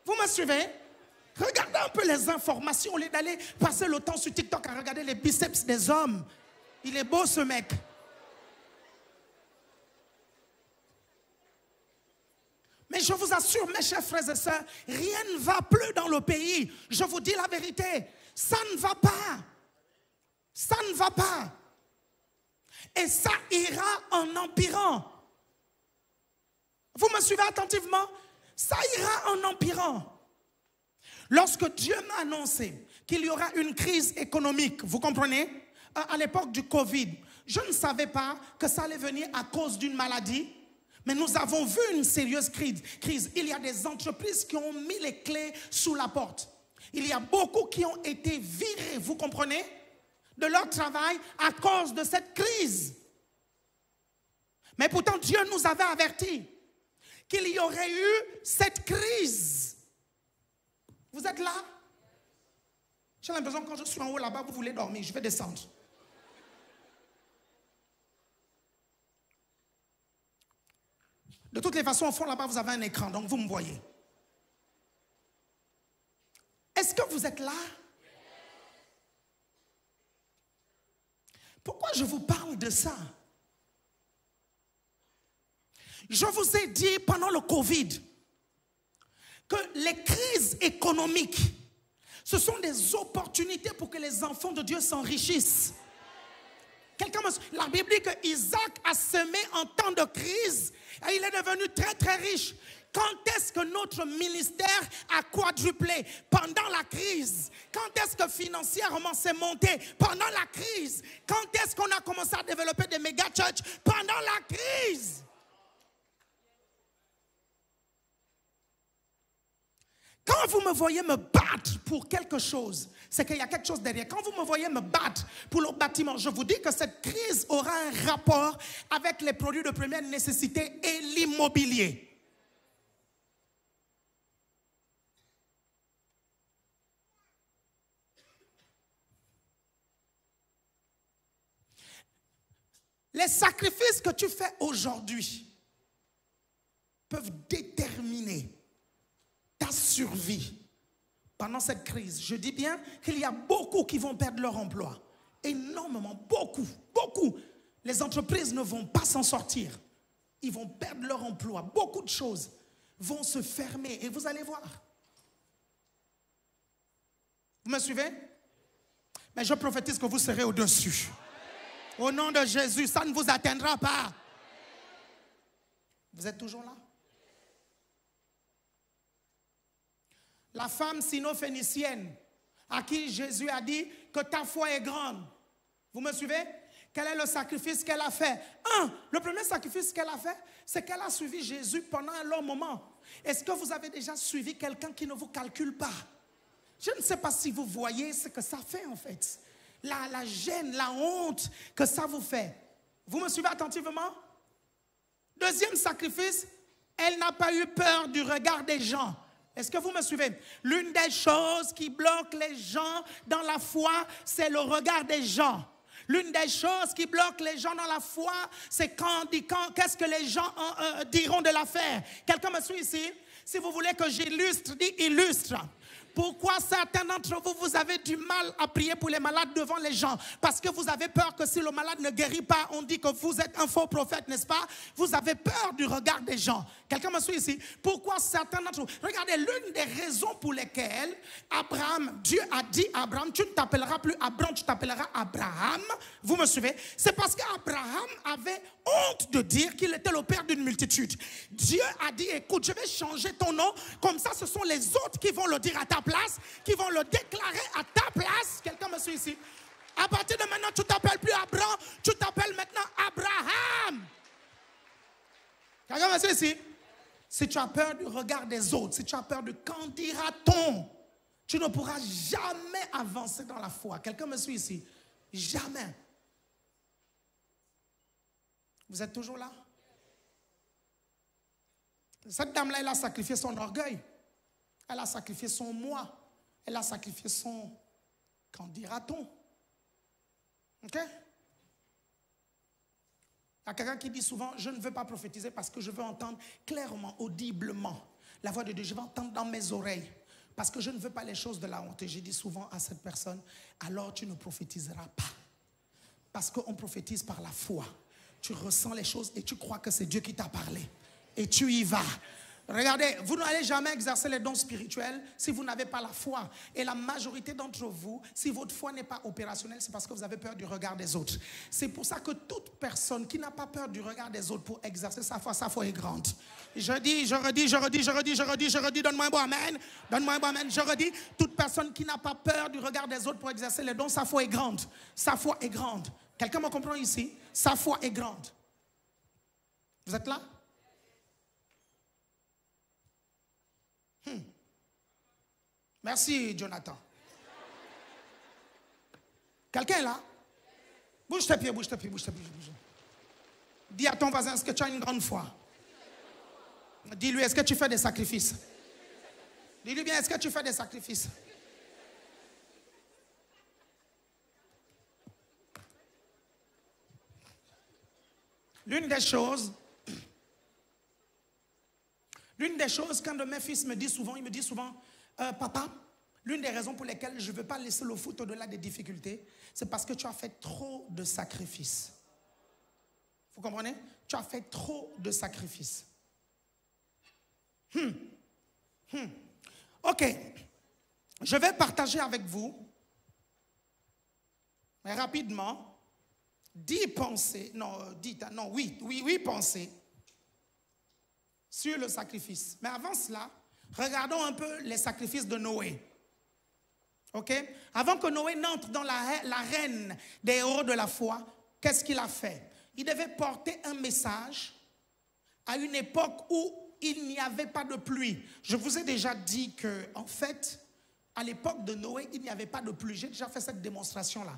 S5: Vous me suivez? Regardez un peu les informations au lieu d'aller passer le temps sur TikTok à regarder les biceps des hommes. Il est beau ce mec. Mais je vous assure, mes chers frères et sœurs, rien ne va plus dans le pays. Je vous dis la vérité. Ça ne va pas. Ça ne va pas. Et ça ira en empirant. Vous me suivez attentivement? Ça ira en empirant. Lorsque Dieu m'a annoncé qu'il y aura une crise économique, vous comprenez? À l'époque du Covid, je ne savais pas que ça allait venir à cause d'une maladie. Mais nous avons vu une sérieuse crise. Il y a des entreprises qui ont mis les clés sous la porte. Il y a beaucoup qui ont été virés, vous comprenez, de leur travail à cause de cette crise. Mais pourtant, Dieu nous avait avertis qu'il y aurait eu cette crise. Vous êtes là? J'ai l'impression que quand je suis en haut là-bas, vous voulez dormir. Je vais descendre. De toutes les façons, au fond, là-bas, vous avez un écran, donc vous me voyez. Est-ce que vous êtes là? Pourquoi je vous parle de ça? Je vous ai dit pendant le Covid que les crises économiques, ce sont des opportunités pour que les enfants de Dieu s'enrichissent. La Bible dit que Isaac a semé en temps de crise et il est devenu très très riche. Quand est-ce que notre ministère a quadruplé? Pendant la crise. Quand est-ce que financièrement c'est monté? Pendant la crise. Quand est-ce qu'on a commencé à développer des méga churches? Pendant la crise. Quand vous me voyez me battre pour quelque chose, c'est qu'il y a quelque chose derrière. Quand vous me voyez me battre pour le bâtiment, je vous dis que cette crise aura un rapport avec les produits de première nécessité et l'immobilier. Les sacrifices que tu fais aujourd'hui peuvent déterminer ta survie pendant cette crise. Je dis bien qu'il y a beaucoup qui vont perdre leur emploi. Énormément, beaucoup. Les entreprises ne vont pas s'en sortir. Ils vont perdre leur emploi. Beaucoup de choses vont se fermer et vous allez voir. Vous me suivez? Mais je prophétise que vous serez au-dessus. Au nom de Jésus, ça ne vous atteindra pas. Vous êtes toujours là? La femme sino-phénicienne à qui Jésus a dit que ta foi est grande. Vous me suivez? Quel est le sacrifice qu'elle a fait? Le premier sacrifice qu'elle a fait, c'est qu'elle a suivi Jésus pendant un long moment. Est-ce que vous avez déjà suivi quelqu'un qui ne vous calcule pas? Je ne sais pas si vous voyez ce que ça fait en fait. La gêne, la honte que ça vous fait. Vous me suivez attentivement? Deuxième sacrifice, elle n'a pas eu peur du regard des gens. Est-ce que vous me suivez? L'une des choses qui bloque les gens dans la foi, c'est le regard des gens. L'une des choses qui bloquent les gens dans la foi, c'est quand qu'est-ce que les gens diront de l'affaire. Quelqu'un me suit ici? Si vous voulez que j'illustre, dis illustre. Pourquoi certains d'entre vous, vous avez du mal à prier pour les malades devant les gens? Parce que vous avez peur que si le malade ne guérit pas, on dit que vous êtes un faux prophète, n'est-ce pas? Vous avez peur du regard des gens. Quelqu'un me suit ici? Pourquoi certains d'entre vous? Regardez, l'une des raisons pour lesquelles Dieu a dit à Abraham, tu ne t'appelleras plus Abraham, tu t'appelleras Abraham. Vous me suivez? C'est parce qu'Abraham avait honte de dire qu'il était le père d'une multitude. Dieu a dit, écoute, je vais changer ton nom, comme ça ce sont les autres qui vont le dire à ta place, qui vont le déclarer à ta place. Quelqu'un me suit ici? À partir de maintenant, tu ne t'appelles plus Abraham, tu t'appelles maintenant Abraham. Quelqu'un me suit ici? Si tu as peur du regard des autres, si tu as peur de qu'en dira-t-on, tu ne pourras jamais avancer dans la foi. Quelqu'un me suit ici? Jamais. Vous êtes toujours là? Cette dame-là, elle a sacrifié son orgueil. Elle a sacrifié son moi. Elle a sacrifié son... Qu'en dira-t-on? Ok? Il y a quelqu'un qui dit souvent, je ne veux pas prophétiser parce que je veux entendre clairement, audiblement la voix de Dieu. Je veux entendre dans mes oreilles parce que je ne veux pas les choses de la honte. Et j'ai dit souvent à cette personne, alors tu ne prophétiseras pas. Parce qu'on prophétise par la foi. Tu ressens les choses et tu crois que c'est Dieu qui t'a parlé. Et tu y vas. Regardez, vous n'allez jamais exercer les dons spirituels si vous n'avez pas la foi. Et la majorité d'entre vous, si votre foi n'est pas opérationnelle, c'est parce que vous avez peur du regard des autres. C'est pour ça que toute personne qui n'a pas peur du regard des autres pour exercer sa foi est grande. Je redis, donne-moi un bon amen. Donne-moi un bon amen. Je redis, toute personne qui n'a pas peur du regard des autres pour exercer les dons, sa foi est grande. Sa foi est grande. Quelqu'un me comprend ici? Sa foi est grande. Vous êtes là? Merci, Jonathan. Quelqu'un est là? Bouge tes pieds, bouge tes pieds, bouge tes pieds. Dis à ton voisin, est-ce que tu as une grande foi? Dis-lui, est-ce que tu fais des sacrifices? Dis-lui bien, est-ce que tu fais des sacrifices? L'une des choses, qu'un de mes fils me dit souvent, il me dit souvent, papa, l'une des raisons pour lesquelles je ne veux pas laisser le foot au-delà des difficultés, c'est parce que tu as fait trop de sacrifices. Vous comprenez? Tu as fait trop de sacrifices. Ok, je vais partager avec vous, mais rapidement, 10 pensées, oui, pensées sur le sacrifice. Mais avant cela, regardons un peu les sacrifices de Noé. Ok? Avant que Noé n'entre dans l'arène des héros de la foi, qu'est-ce qu'il a fait? Il devait porter un message à une époque où il n'y avait pas de pluie. Je vous ai déjà dit que, en fait, à l'époque de Noé, il n'y avait pas de pluie. J'ai déjà fait cette démonstration-là.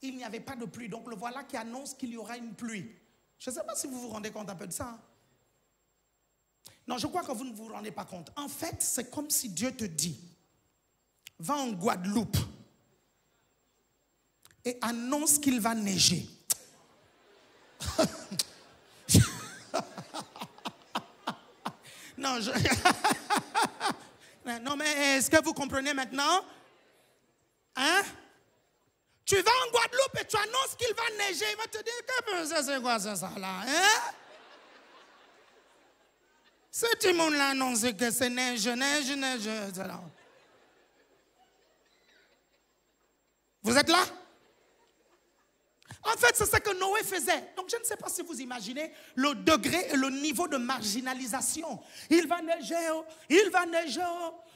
S5: Il n'y avait pas de pluie. Donc le voilà qui annonce qu'il y aura une pluie. Je ne sais pas si vous vous rendez compte un peu de ça. Hein? Non, je crois que vous ne vous rendez pas compte. En fait, c'est comme si Dieu te dit, va en Guadeloupe et annonce qu'il va neiger. Non, non, mais est-ce que vous comprenez maintenant? Hein? Tu vas en Guadeloupe et tu annonces qu'il va neiger. Il va te dire, que c'est quoi ça là? Hein? Ce petit monde-là annonce que c'est neige. Vous êtes là? En fait, c'est ce que Noé faisait. Donc, je ne sais pas si vous imaginez le degré et le niveau de marginalisation. Il va neiger,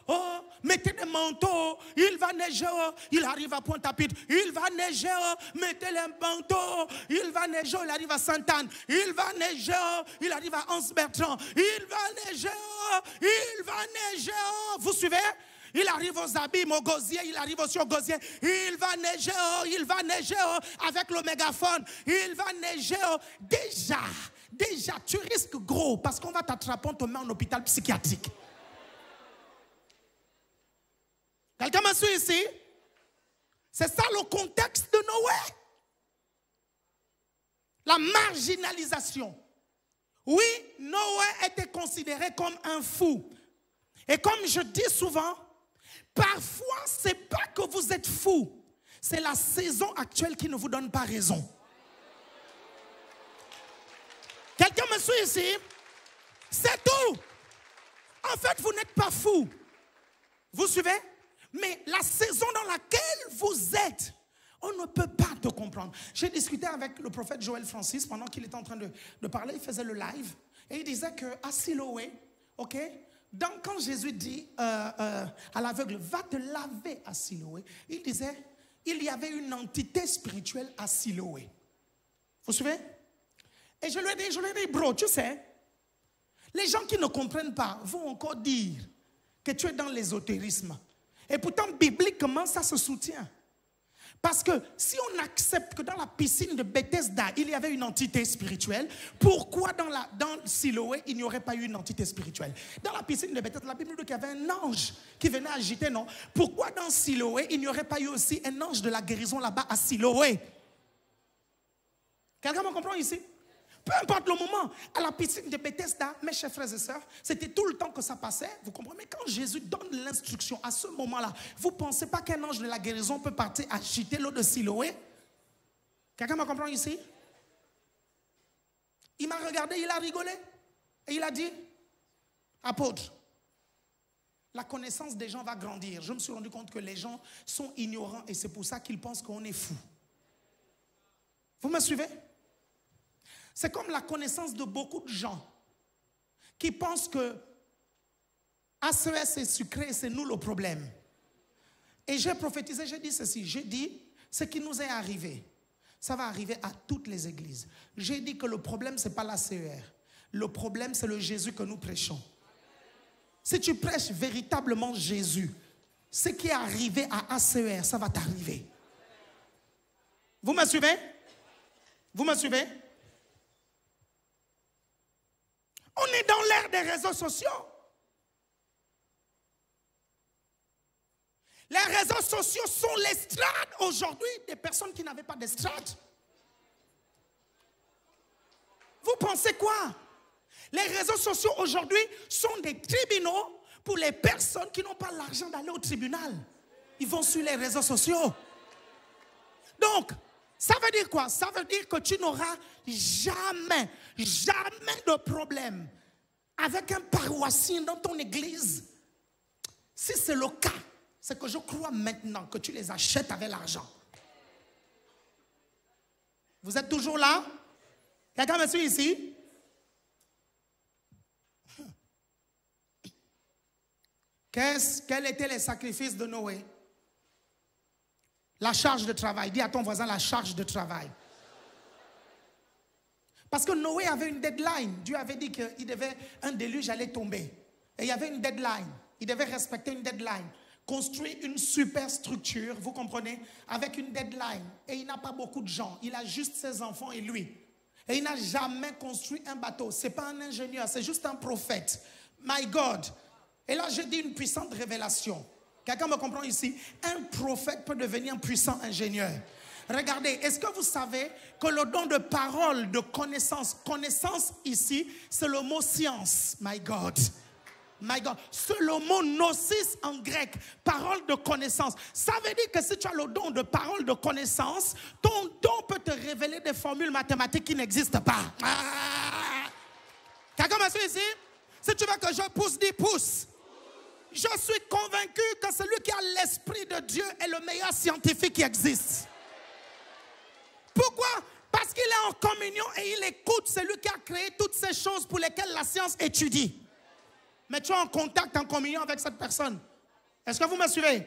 S5: oh, mettez des manteaux, il va neiger, il arrive à Pointe-à-Pitre, il va neiger, mettez les manteaux, il va neiger, il arrive à Sainte-Anne, il va neiger, il arrive à Anse-Bertrand, il va neiger, vous suivez? Il arrive aux abîmes, au gosier, il arrive aussi au gosier. Il va neiger, avec le mégaphone. Il va neiger. Déjà, tu risques gros parce qu'on va t'attraper, on te met en hôpital psychiatrique. Quelqu'un me suit ici? C'est ça le contexte de Noé. La marginalisation. Oui, Noé était considéré comme un fou. Et comme je dis souvent, parfois, ce n'est pas que vous êtes fou. C'est la saison actuelle qui ne vous donne pas raison. Quelqu'un me suit ici? C'est tout. En fait, vous n'êtes pas fou. Vous suivez? Mais la saison dans laquelle vous êtes, on ne peut pas te comprendre. J'ai discuté avec le prophète Joël Francis pendant qu'il était en train de parler. Il faisait le live. Et il disait qu'à Siloé, ok, quand Jésus dit à l'aveugle, va te laver à Siloé, il disait, il y avait une entité spirituelle à Siloé. Vous suivez? Et je lui ai dit, bro, tu sais, les gens qui ne comprennent pas vont encore dire que tu es dans l'ésotérisme. Et pourtant, bibliquement, ça se soutient. Parce que si on accepte que dans la piscine de Bethesda, il y avait une entité spirituelle, pourquoi dans Siloé, il n'y aurait pas eu une entité spirituelle? Dans la piscine de Bethesda, la Bible dit qu'il y avait un ange qui venait agiter, non? Pourquoi dans Siloé, il n'y aurait pas eu aussi un ange de la guérison là-bas à Siloé? Quelqu'un me comprend ici? Peu importe le moment, à la piscine de Bethesda, mes chers frères et sœurs, c'était tout le temps que ça passait, vous comprenez? Mais quand Jésus donne l'instruction à ce moment-là, vous ne pensez pas qu'un ange de la guérison peut partir agiter l'eau de Siloé? Quelqu'un me comprend ici? Il m'a regardé, il a rigolé, et il a dit, apôtre, la connaissance des gens va grandir. Je me suis rendu compte que les gens sont ignorants, et c'est pour ça qu'ils pensent qu'on est fou. Vous me suivez? C'est comme la connaissance de beaucoup de gens qui pensent que ACES est sucré, c'est nous le problème. Et j'ai prophétisé, j'ai dit ceci, j'ai dit, ce qui nous est arrivé, ça va arriver à toutes les églises. J'ai dit que le problème, ce n'est pas la CER. Le problème, c'est le Jésus que nous prêchons. Si tu prêches véritablement Jésus, ce qui est arrivé à ACER, ça va t'arriver. Vous me suivez? Vous me suivez? On est dans l'ère des réseaux sociaux. Les réseaux sociaux sont l'estrade aujourd'hui des personnes qui n'avaient pas d'estrade. Vous pensez quoi? Les réseaux sociaux aujourd'hui sont des tribunaux pour les personnes qui n'ont pas l'argent d'aller au tribunal. Ils vont sur les réseaux sociaux. Donc, ça veut dire quoi? Ça veut dire que tu n'auras jamais de problème avec un paroissien dans ton église. Si c'est le cas, c'est que je crois maintenant que tu les achètes avec l'argent. Vous êtes toujours là? Quelqu'un me suit ici? Quels étaient les sacrifices de Noé? La charge de travail. Dis à ton voisin la charge de travail. Parce que Noé avait une deadline. Dieu avait dit qu'un déluge allait tomber. Et il y avait une deadline. Il devait respecter une deadline. Construire une super structure, vous comprenez, avec une deadline. Et il n'a pas beaucoup de gens. Il a juste ses enfants et lui. Et il n'a jamais construit un bateau. Ce n'est pas un ingénieur, c'est juste un prophète. My God. Et là, j'ai dit une puissante révélation. Quelqu'un me comprend ici? Un prophète peut devenir un puissant ingénieur. Regardez, est-ce que vous savez que le don de parole, de connaissance ici, c'est le mot science. My God. My God. C'est le mot gnosis en grec, parole de connaissance. Ça veut dire que si tu as le don de parole de connaissance, ton don peut te révéler des formules mathématiques qui n'existent pas. Quelqu'un me suit ici? Si tu veux que je pousse, dis pousse. Je suis convaincu que celui qui a l'esprit de Dieu est le meilleur scientifique qui existe. Pourquoi? Parce qu'il est en communion et il écoute celui qui a créé toutes ces choses pour lesquelles la science étudie. Mais tu es en contact, en communion avec cette personne. Est-ce que vous me suivez?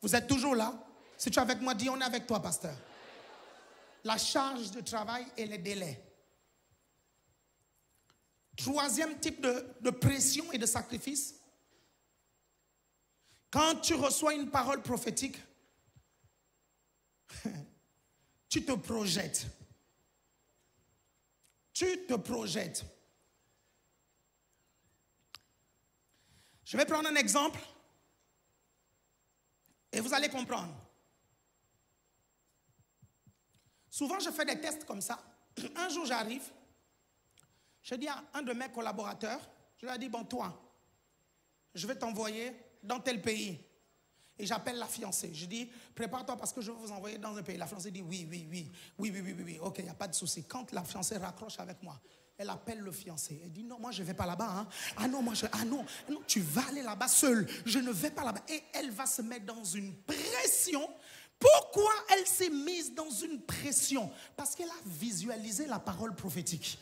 S5: Vous êtes toujours là? Si tu es avec moi, dis on est avec toi, pasteur. La charge de travail et les délais. Troisième type de pression et de sacrifice. Quand tu reçois une parole prophétique, tu te projettes. Tu te projettes. Je vais prendre un exemple et vous allez comprendre. Souvent, je fais des tests comme ça. un jour j'arrive, je dis à un de mes collaborateurs, je lui ai dit, bon toi, je vais t'envoyer dans tel pays. Et j'appelle la fiancée. Je dis, prépare-toi parce que je vais vous envoyer dans un pays. La fiancée dit, oui. Ok, il n'y a pas de souci. Quand la fiancée raccroche avec moi, elle appelle le fiancé. Elle dit, non, moi je ne vais pas là-bas. Hein. Ah non, tu vas aller là-bas seul. Je ne vais pas là-bas. Et elle va se mettre dans une pression. Pourquoi elle s'est mise dans une pression? Parce qu'elle a visualisé la parole prophétique.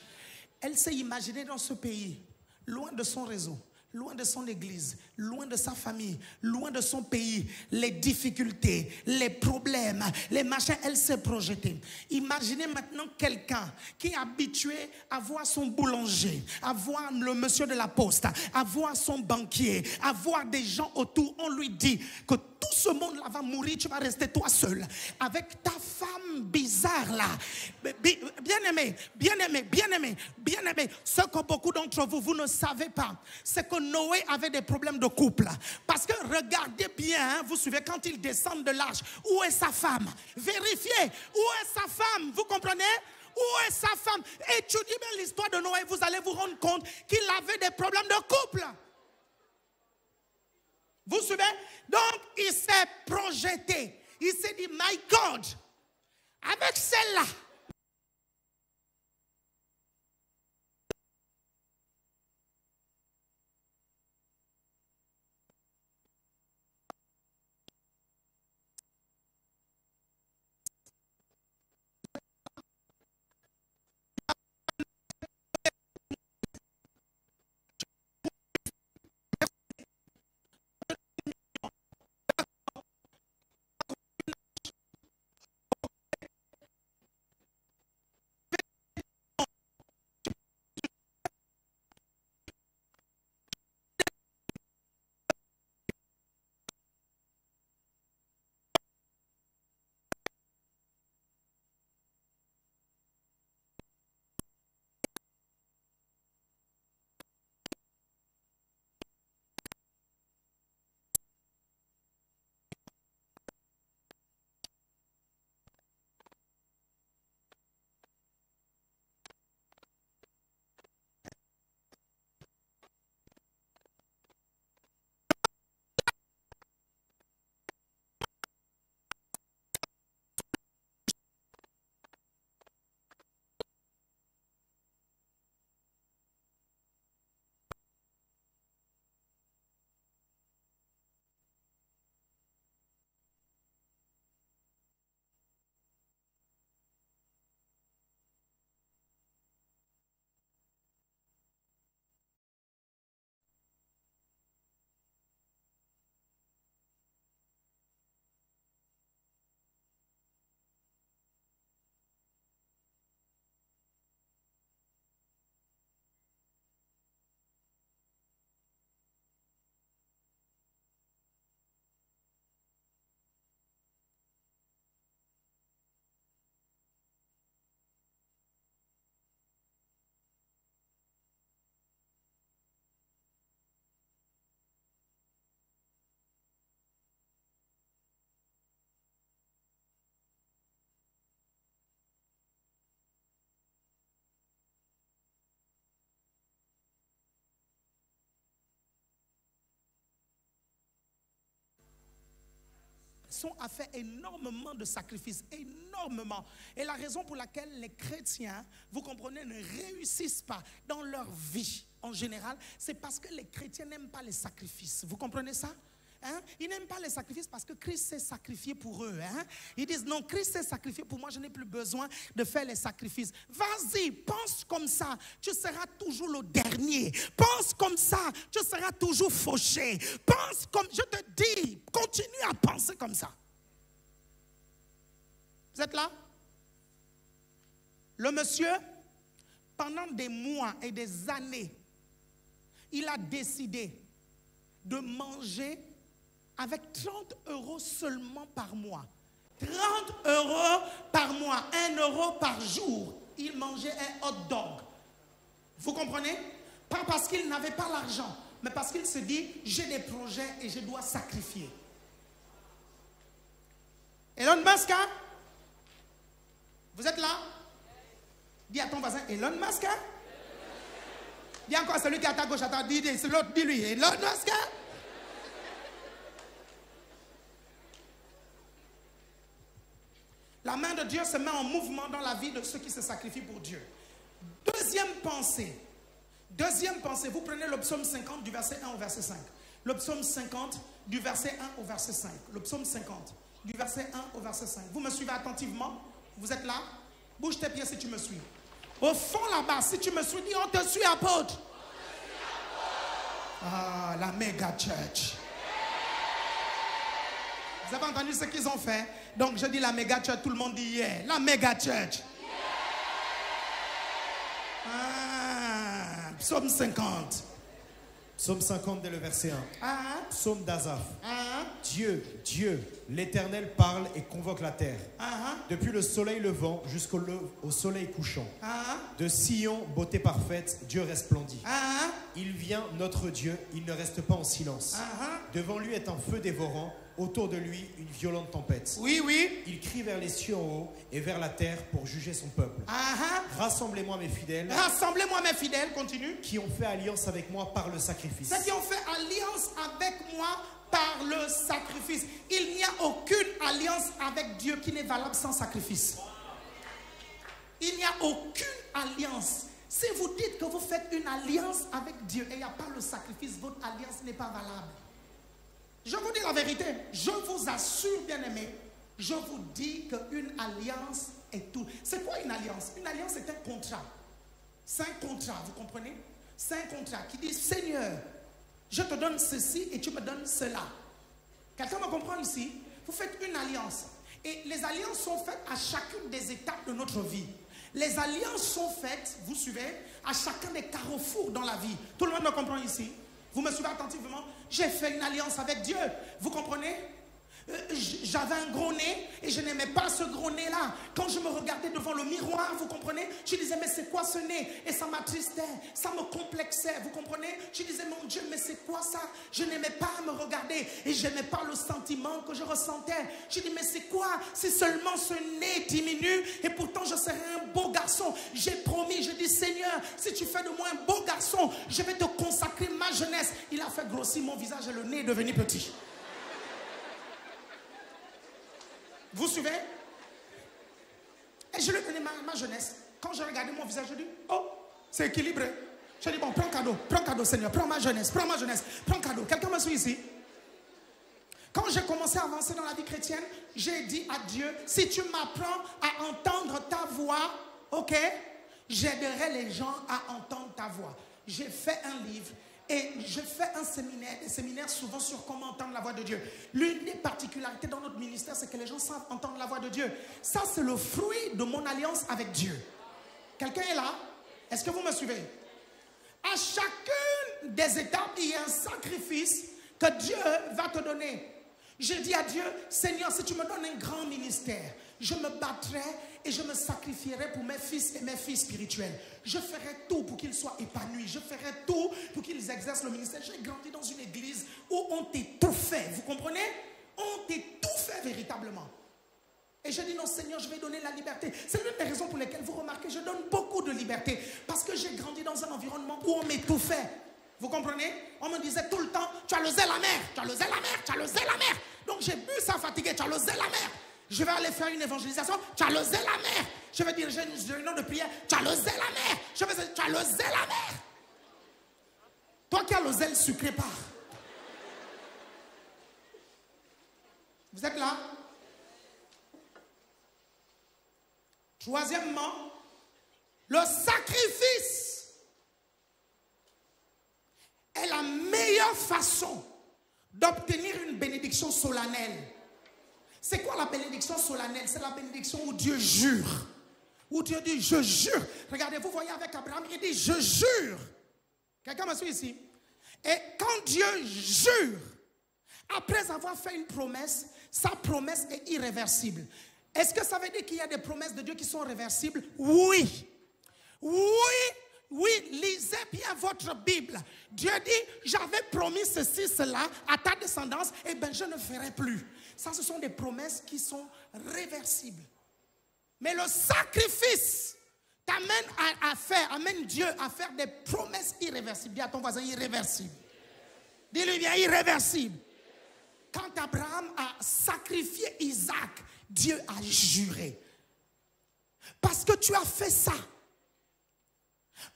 S5: Elle s'est imaginée dans ce pays, loin de son réseau, loin de son église, loin de sa famille, loin de son pays, les difficultés, les problèmes, les machins, elle s'est projetée. Imaginez maintenant quelqu'un qui est habitué à voir son boulanger, à voir le monsieur de la poste, à voir son banquier, à voir des gens autour. On lui dit que tout ce monde-là va mourir, tu vas rester toi seul avec ta femme bizarre là. Bien-aimé, ce que beaucoup d'entre vous, vous ne savez pas, c'est que Noé avait des problèmes de couple. Parce que regardez bien, vous suivez, quand il descend de l'arche, où est sa femme? Vérifiez, où est sa femme? Vous comprenez? Où est sa femme? Étudiez bien l'histoire de Noé, vous allez vous rendre compte qu'il avait des problèmes de couple. Vous suivez? Donc, il s'est projeté. Il s'est dit, my God, avec celle-là, a fait énormément de sacrifices, énormément. Et la raison pour laquelle les chrétiens, vous comprenez, ne réussissent pas dans leur vie en général, c'est parce que les chrétiens n'aiment pas les sacrifices. Vous comprenez ça? Hein? Ils n'aiment pas les sacrifices parce que Christ s'est sacrifié pour eux. Hein? Ils disent non, Christ s'est sacrifié pour moi, je n'ai plus besoin de faire les sacrifices. Vas-y, pense comme ça, tu seras toujours le dernier. Pense comme ça, tu seras toujours fauché. Pense comme, je te dis, continue à penser comme ça. Vous êtes là? Le monsieur, pendant des mois et des années, il a décidé de manger avec 30 € seulement par mois. 30 € par mois, 1 € par jour. Il mangeait un hot dog. Vous comprenez? Pas parce qu'il n'avait pas l'argent, mais parce qu'il se dit, j'ai des projets et je dois sacrifier. Elon Musk, hein? Vous êtes là? Dis à ton voisin, Elon Musk. Hein? Dis encore à celui qui est à ta gauche, c'est l'autre, dis-lui, Elon Musk. Hein? La main de Dieu se met en mouvement dans la vie de ceux qui se sacrifient pour Dieu. Deuxième pensée, vous prenez le psaume 50 du verset 1 au verset 5. Le psaume 50 du verset 1 au verset 5. Le psaume 50 du verset 1 au verset 5. Vous me suivez attentivement? Vous êtes là? Bouge tes pieds si tu me suis. Au fond là-bas, si tu me suis, dis on te suit apôtre. Ah, la méga church. Vous avez entendu ce qu'ils ont fait? Donc je dis la méga church, tout le monde dit yeah. La méga church. Ah, psaume 50.
S4: Psaume 50 dès le verset 1. Psaume d'Asaph. Dieu, l'Éternel parle et convoque la terre. Depuis le soleil levant jusqu'au soleil couchant. De Sion, beauté parfaite, Dieu resplendit. Il vient, notre Dieu, il ne reste pas en silence. Devant lui est un feu dévorant, autour de lui une violente tempête.
S5: Oui, oui.
S4: Il crie vers les cieux en haut et vers la terre pour juger son peuple. Rassemblez-moi mes fidèles.
S5: Rassemblez-moi mes fidèles, continue.
S4: Qui ont fait alliance avec moi par le sacrifice.
S5: Ceux qui ont fait alliance avec moi par le sacrifice. Il n'y a aucune alliance avec Dieu qui n'est valable sans sacrifice. Il n'y a aucune alliance. Si vous dites que vous faites une alliance avec Dieu et il n'y a pas le sacrifice, votre alliance n'est pas valable. Je vous dis la vérité, je vous assure, bien-aimés, je vous dis qu'une alliance est tout. C'est quoi une alliance? Une alliance, c'est un contrat. C'est un contrat, vous comprenez? C'est un contrat qui dit, Seigneur, je te donne ceci et tu me donnes cela. Quelqu'un me comprend ici? Vous faites une alliance. Et les alliances sont faites à chacune des étapes de notre vie. Les alliances sont faites, vous suivez, à chacun des carrefours dans la vie. Tout le monde me comprend ici? Vous me suivez attentivement? J'ai fait une alliance avec Dieu. Vous comprenez? J'avais un gros nez et je n'aimais pas ce gros nez-là. Quand je me regardais devant le miroir, vous comprenez? Je disais, mais c'est quoi ce nez? Et ça m'attristait, ça me complexait, vous comprenez? Je disais, mon Dieu, mais c'est quoi ça? Je n'aimais pas me regarder et je n'aimais pas le sentiment que je ressentais. Je dis, mais c'est quoi? Si seulement ce nez diminue et pourtant je serai un beau garçon. J'ai promis, je dis, Seigneur, si tu fais de moi un beau garçon, je vais te consacrer ma jeunesse. Il a fait grossir mon visage et le nez est devenu petit. Vous suivez? Et je lui ai donné ma jeunesse. Quand j'ai regardé mon visage, je dis, oh, c'est équilibré. Je dis, bon, prends cadeau, Seigneur, prends ma jeunesse, prends cadeau. Quelqu'un me suit ici? Quand j'ai commencé à avancer dans la vie chrétienne, j'ai dit à Dieu, si tu m'apprends à entendre ta voix, ok, j'aiderai les gens à entendre ta voix. J'ai fait un livre. Et je fais un séminaire, des séminaires souvent sur comment entendre la voix de Dieu. L'une des particularités dans notre ministère, c'est que les gens savent entendre la voix de Dieu. Ça, c'est le fruit de mon alliance avec Dieu. Quelqu'un est là? Est-ce que vous me suivez? À chacune des étapes, il y a un sacrifice que Dieu va te donner. J'ai dit à Dieu, Seigneur, si tu me donnes un grand ministère, je me battrai et je me sacrifierai pour mes fils et mes filles spirituelles. Je ferai tout pour qu'ils soient épanouis. Je ferai tout pour qu'ils exercent le ministère. J'ai grandi dans une église où on t'étouffait. Vous comprenez? On t'étouffait véritablement. Et je dis non, Seigneur, je vais donner la liberté. C'est l'une des raisons pour lesquelles vous remarquez, je donne beaucoup de liberté. Parce que j'ai grandi dans un environnement où on m'étouffait. Vous comprenez? On me disait tout le temps, tu as le zèle amer, tu as le zèle amer, tu as le zèle amer. Donc j'ai bu ça fatigué, tu as le zèle amer. Je vais aller faire une évangélisation, tu as le zèle amer. Je vais diriger une réunion de prière, tu as le zèle amer. Je vais dire, tu as le zèle amer. Toi qui as le zèle sucré part. Vous êtes là? Troisièmement, le sacrifice est la meilleure façon d'obtenir une bénédiction solennelle. C'est quoi la bénédiction solennelle? C'est la bénédiction où Dieu jure. Où Dieu dit, je jure. Regardez, vous voyez avec Abraham, il dit, je jure. Quelqu'un me suit ici? Et quand Dieu jure, après avoir fait une promesse, sa promesse est irréversible. Est-ce que ça veut dire qu'il y a des promesses de Dieu qui sont réversibles? Oui. Oui, lisez bien votre Bible. Dieu dit, j'avais promis ceci, cela à ta descendance, et bien je ne ferai plus. Ça, ce sont des promesses qui sont réversibles. Mais le sacrifice amène Dieu à faire des promesses irréversibles. Dis à ton voisin irréversible. Dis-lui bien irréversible. Quand Abraham a sacrifié Isaac, Dieu a juré. Parce que tu as fait ça.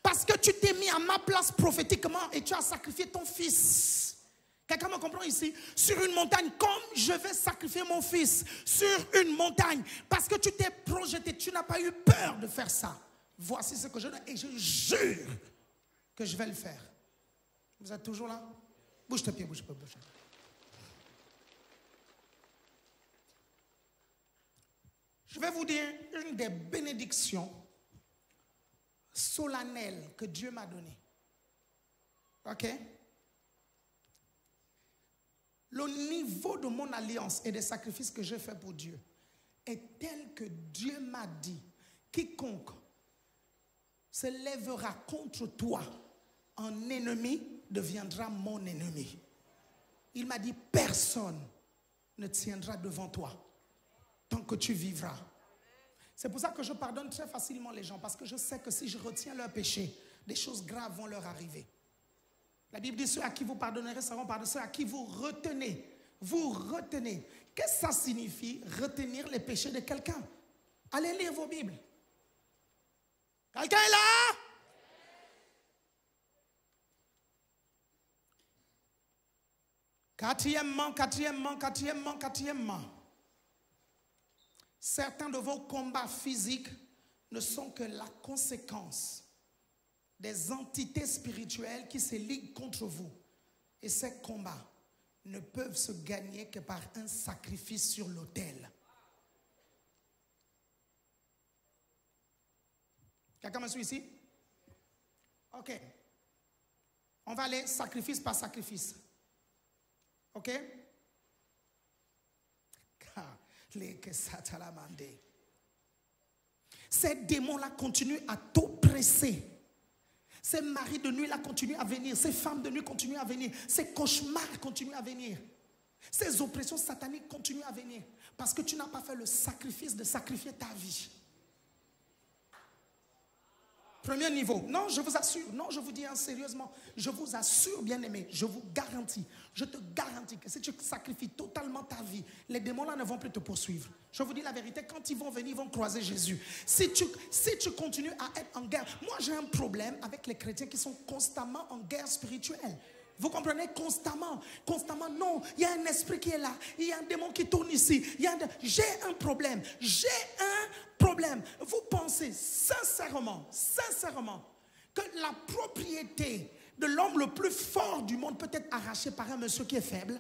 S5: Parce que tu t'es mis à ma place prophétiquement et tu as sacrifié ton fils. Quelqu'un me comprend ici? Sur une montagne, comme je vais sacrifier mon fils sur une montagne. Parce que tu t'es projeté, tu n'as pas eu peur de faire ça. Voici ce que je donne et je jure que je vais le faire. Vous êtes toujours là? Bouge tes pieds, bouge tes pieds. Je vais vous dire une des bénédictions solennelles que Dieu m'a données. Ok? Le niveau de mon alliance et des sacrifices que j'ai fait pour Dieu est tel que Dieu m'a dit, quiconque se lèvera contre toi en ennemi deviendra mon ennemi. Il m'a dit, personne ne tiendra devant toi tant que tu vivras. C'est pour ça que je pardonne très facilement les gens, parce que je sais que si je retiens leur péché, des choses graves vont leur arriver. La Bible dit, ceux à qui vous pardonnerez seront pardonnés, ceux à qui vous retenez. Vous retenez. Qu'est-ce que ça signifie, retenir les péchés de quelqu'un? Allez lire vos Bibles. Quelqu'un est là? Quatrièmement. Certains de vos combats physiques ne sont que la conséquence des entités spirituelles qui se liguent contre vous. Et ces combats ne peuvent se gagner que par un sacrifice sur l'autel. Quelqu'un me suit ici? Ok. On va aller sacrifice par sacrifice. Ok? Ces démons-là continuent à t'oppresser. Ces maris de nuit là continuent à venir. Ces femmes de nuit continuent à venir. Ces cauchemars continuent à venir. Ces oppressions sataniques continuent à venir. Parce que tu n'as pas fait le sacrifice de sacrifier ta vie. Premier niveau. Non, je vous assure. Non, je vous dis sérieusement. Je vous assure, bien-aimé. Je vous garantis. Je te garantis que si tu sacrifies totalement ta vie, les démons-là ne vont plus te poursuivre. Je vous dis la vérité. Quand ils vont venir, ils vont croiser Jésus. Si tu continues à être en guerre. Moi, j'ai un problème avec les chrétiens qui sont constamment en guerre spirituelle. Vous comprenez? Constamment. Constamment, non. Il y a un esprit qui est là. Il y a un démon qui tourne ici. J'ai un problème. J'ai un problème. Vous pensez sincèrement que la propriété de l'homme le plus fort du monde peut être arrachée par un monsieur qui est faible?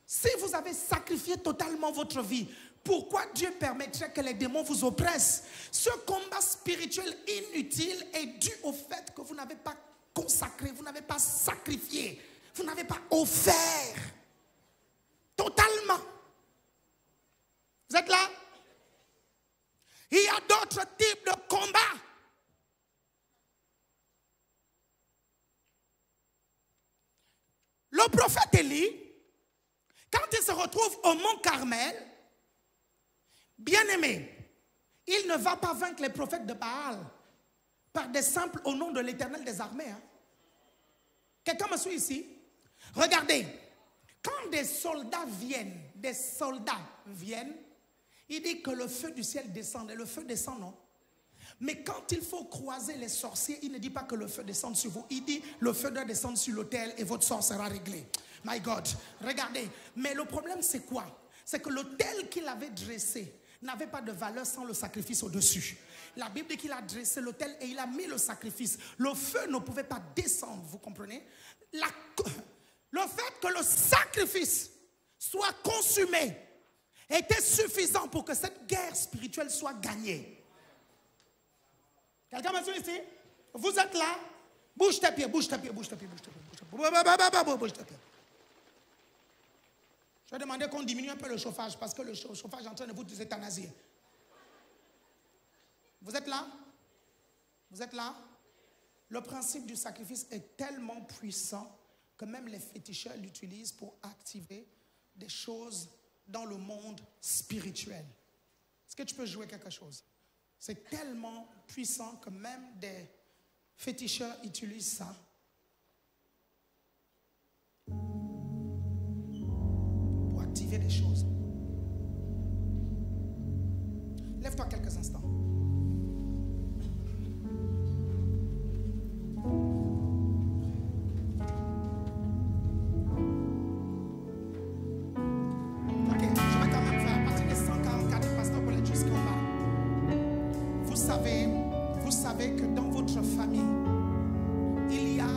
S5: Si vous avez sacrifié totalement votre vie, pourquoi Dieu permettrait que les démons vous oppressent? Ce combat spirituel inutile est dû au fait que vous n'avez pas consacré, vous n'avez pas sacrifié, vous n'avez pas offert totalement. Vous êtes là? Il y a d'autres types de combats. Le prophète Élie, quand il se retrouve au mont Carmel, bien-aimé, il ne va pas vaincre les prophètes de Baal par des simples au nom de l'Éternel des armées. Hein. Quelqu'un me suit ici? Regardez, quand des soldats viennent, il dit que le feu du ciel descend. Et le feu descend, non? Mais quand il faut croiser les sorciers, il ne dit pas que le feu descende sur vous. Il dit le feu doit descendre sur l'autel et votre sort sera réglé. My God, regardez. Mais le problème, c'est quoi? C'est que l'autel qu'il avait dressé n'avait pas de valeur sans le sacrifice au-dessus. La Bible dit qu'il a dressé l'autel et il a mis le sacrifice. Le feu ne pouvait pas descendre, vous comprenez? Le fait que le sacrifice soit consumé était suffisant pour que cette guerre spirituelle soit gagnée. Quelqu'un me suit ici? Vous êtes là? Bouge tes pieds, bouge tes pieds, bouge tes pieds, bouge tes pieds, bouge tes pieds. Bouge tes pieds. Je vais demander qu'on diminue un peu le chauffage parce que le chauffage est en train de vous euthanasier. Vous êtes là? Vous êtes là? Le principe du sacrifice est tellement puissant que même les féticheurs l'utilisent pour activer des choses dans le monde spirituel. Est-ce que tu peux jouer quelque chose? C'est tellement puissant que même des féticheurs utilisent ça. Pour activer des choses. Lève-toi quelques instants. Ok, je vais quand même faire à partir des 144 pasteur Paulette jusqu'en bas. Vous savez que dans votre famille, il y a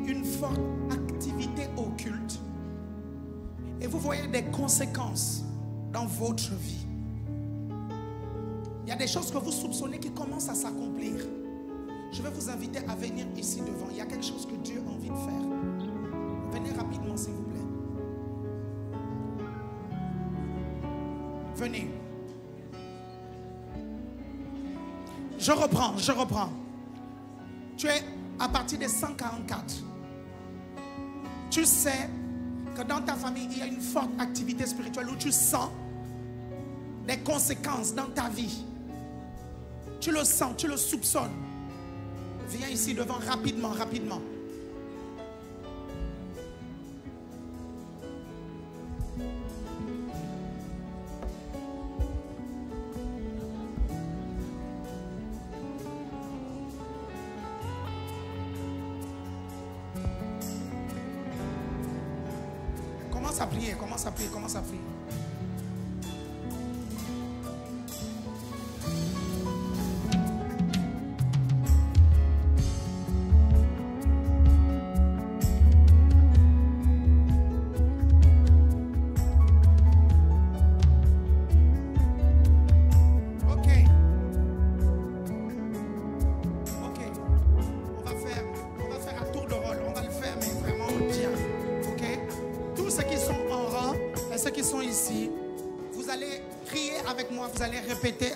S5: une forte activité occulte. Et vous voyez des conséquences dans votre vie. Il y a des choses que vous soupçonnez qui commencent à s'accomplir. Je vais vous inviter à venir ici devant. Il y a quelque chose que Dieu a envie de faire. Venez rapidement, s'il vous plaît. Venez. Je reprends. Tu es à partir des 144. Tu sais que dans ta famille, il y a une forte activité spirituelle où tu sens des conséquences dans ta vie. Tu le sens, tu le soupçonnes. Viens ici devant rapidement. Commence à prier.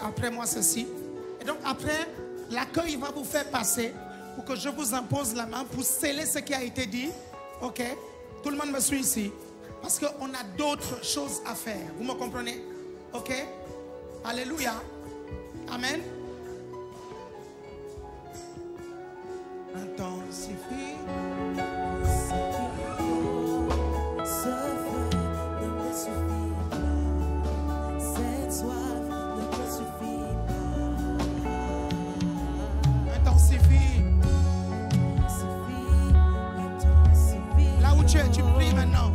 S5: Après moi ceci. Et donc après, l'accueil va vous faire passer pour que je vous impose la main pour sceller ce qui a été dit. Ok? Tout le monde me suit ici. Parce qu'on a d'autres choses à faire. Vous me comprenez? Ok? Alléluia. Amen. Intensifie. Tu pries maintenant.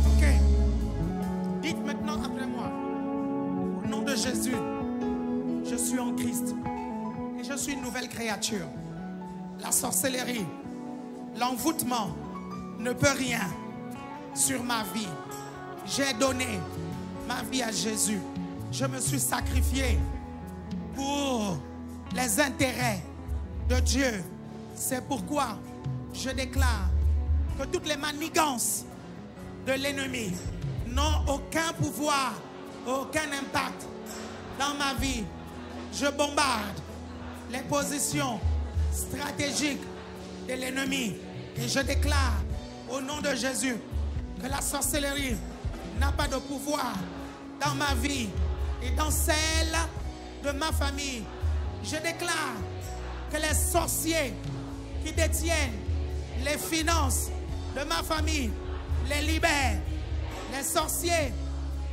S5: Ok. Dites maintenant après moi. Au nom de Jésus. Je suis en Christ et je suis une nouvelle créature. La sorcellerie, l'envoûtement ne peut rien sur ma vie. J'ai donné ma vie à Jésus. Je me suis sacrifié pour les intérêts de Dieu. C'est pourquoi je déclare que toutes les manigances de l'ennemi n'ont aucun pouvoir, aucun impact dans ma vie. Je bombarde les positions stratégiques de l'ennemi. Et je déclare au nom de Jésus que la sorcellerie n'a pas de pouvoir dans ma vie et dans celle de ma famille. Je déclare que les sorciers qui détiennent les finances de ma famille les libèrent. Les sorciers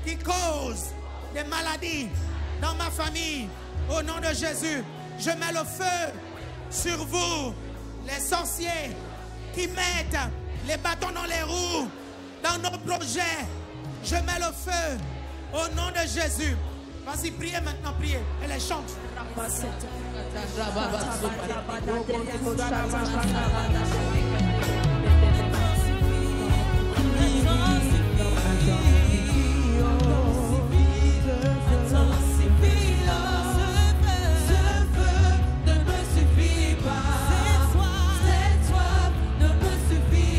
S5: qui causent des maladies dans ma famille. Au nom de Jésus, je mets le feu sur vous, les sorciers qui mettent les bâtons dans les roues, dans nos projets. Je mets le feu au nom de Jésus. Vas-y, priez maintenant, priez. Et les chante.
S6: Cette soif ne me suffit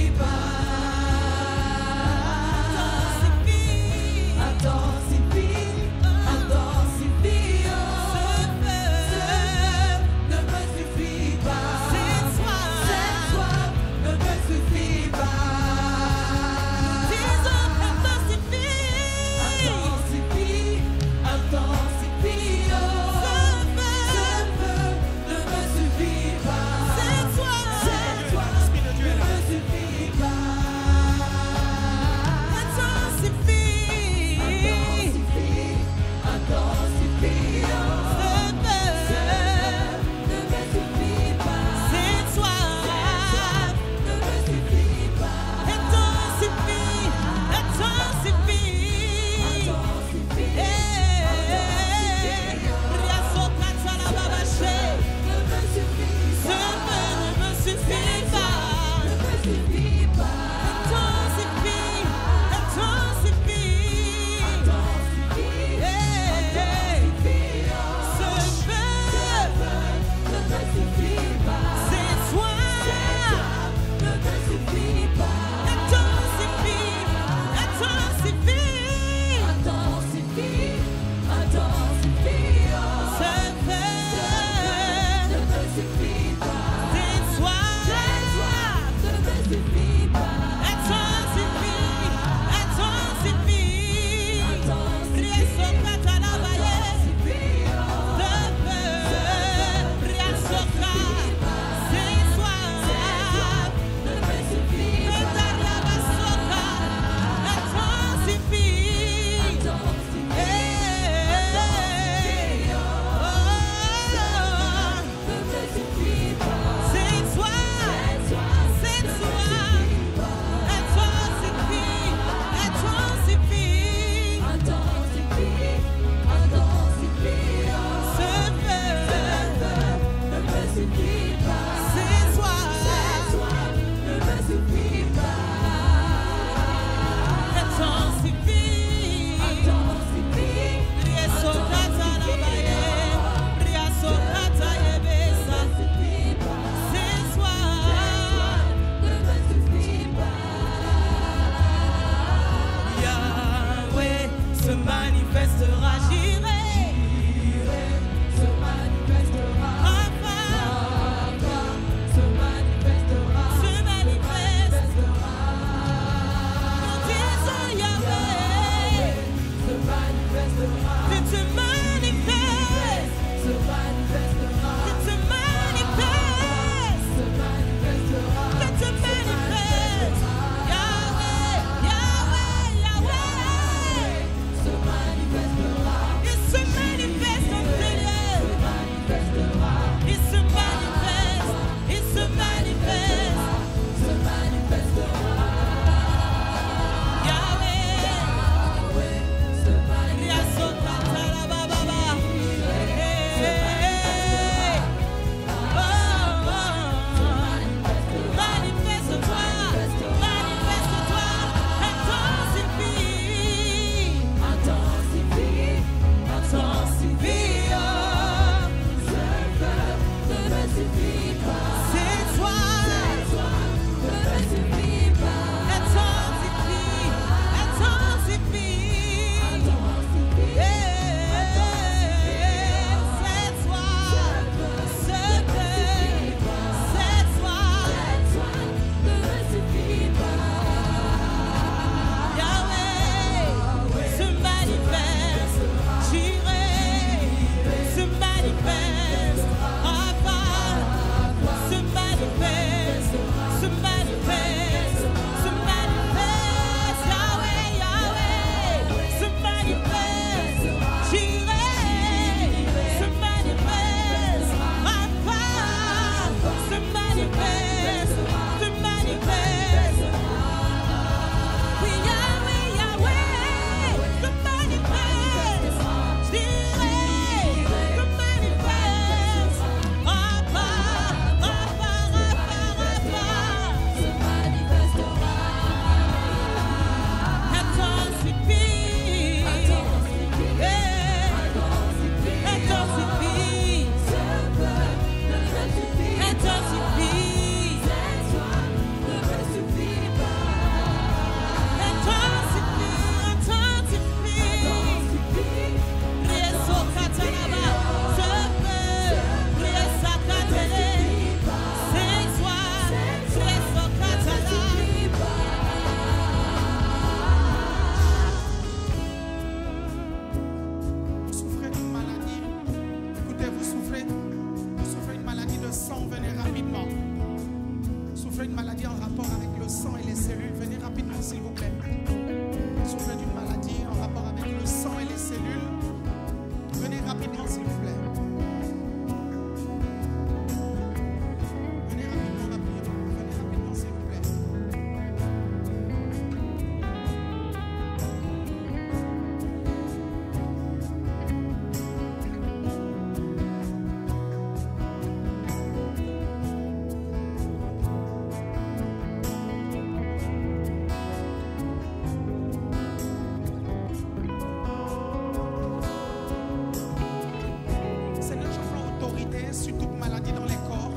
S5: autorité sur toute maladie dans les corps.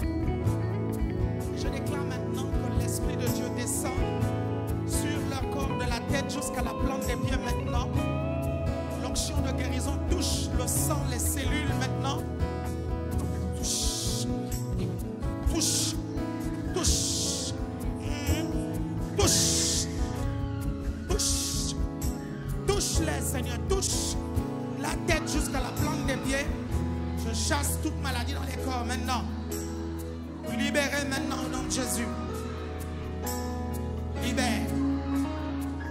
S5: Je déclare maintenant que l'Esprit de Dieu descend sur leur corps de la tête jusqu'à la plante des pieds maintenant. L'onction de guérison touche le sang, les cellules maintenant. Touche, touche, touche, touche, touche, touche-les, Seigneur, touche la tête jusqu'à la plante des pieds. Je chasse toute maladie dans les corps maintenant. Libérez maintenant au nom de Jésus. Libère.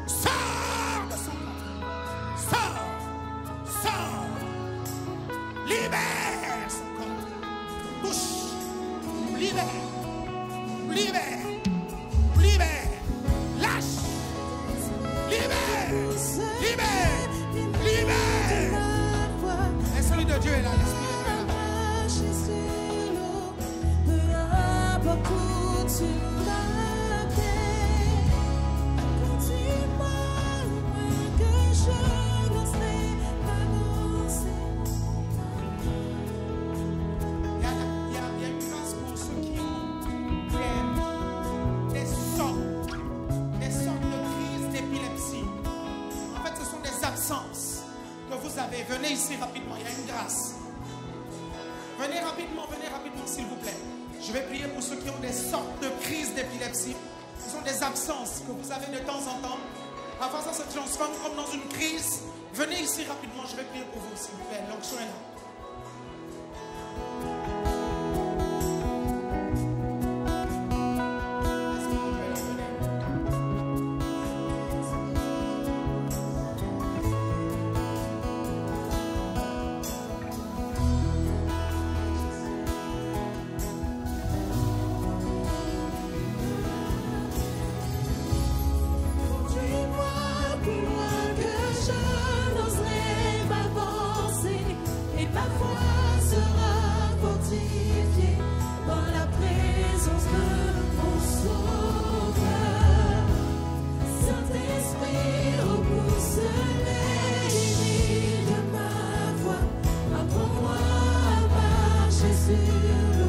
S5: Sors de son corps. Sors. Sors. Libère son corps. Touche. Libère. Libère. Libère. Lâche. Libère. Libère. Libère. L'Esprit de Dieu est là. L'Esprit de Dieu est là. Que vous avez, venez ici rapidement, il y a une grâce. Venez rapidement, s'il vous plaît. Je vais prier pour ceux qui ont des sortes de crises d'épilepsie. Ce sont des absences que vous avez de temps en temps. Parfois ça se transforme comme dans une crise. Venez ici rapidement, je vais prier pour vous, s'il vous plaît. L'onction est là.
S6: Apprends-moi à marcher sur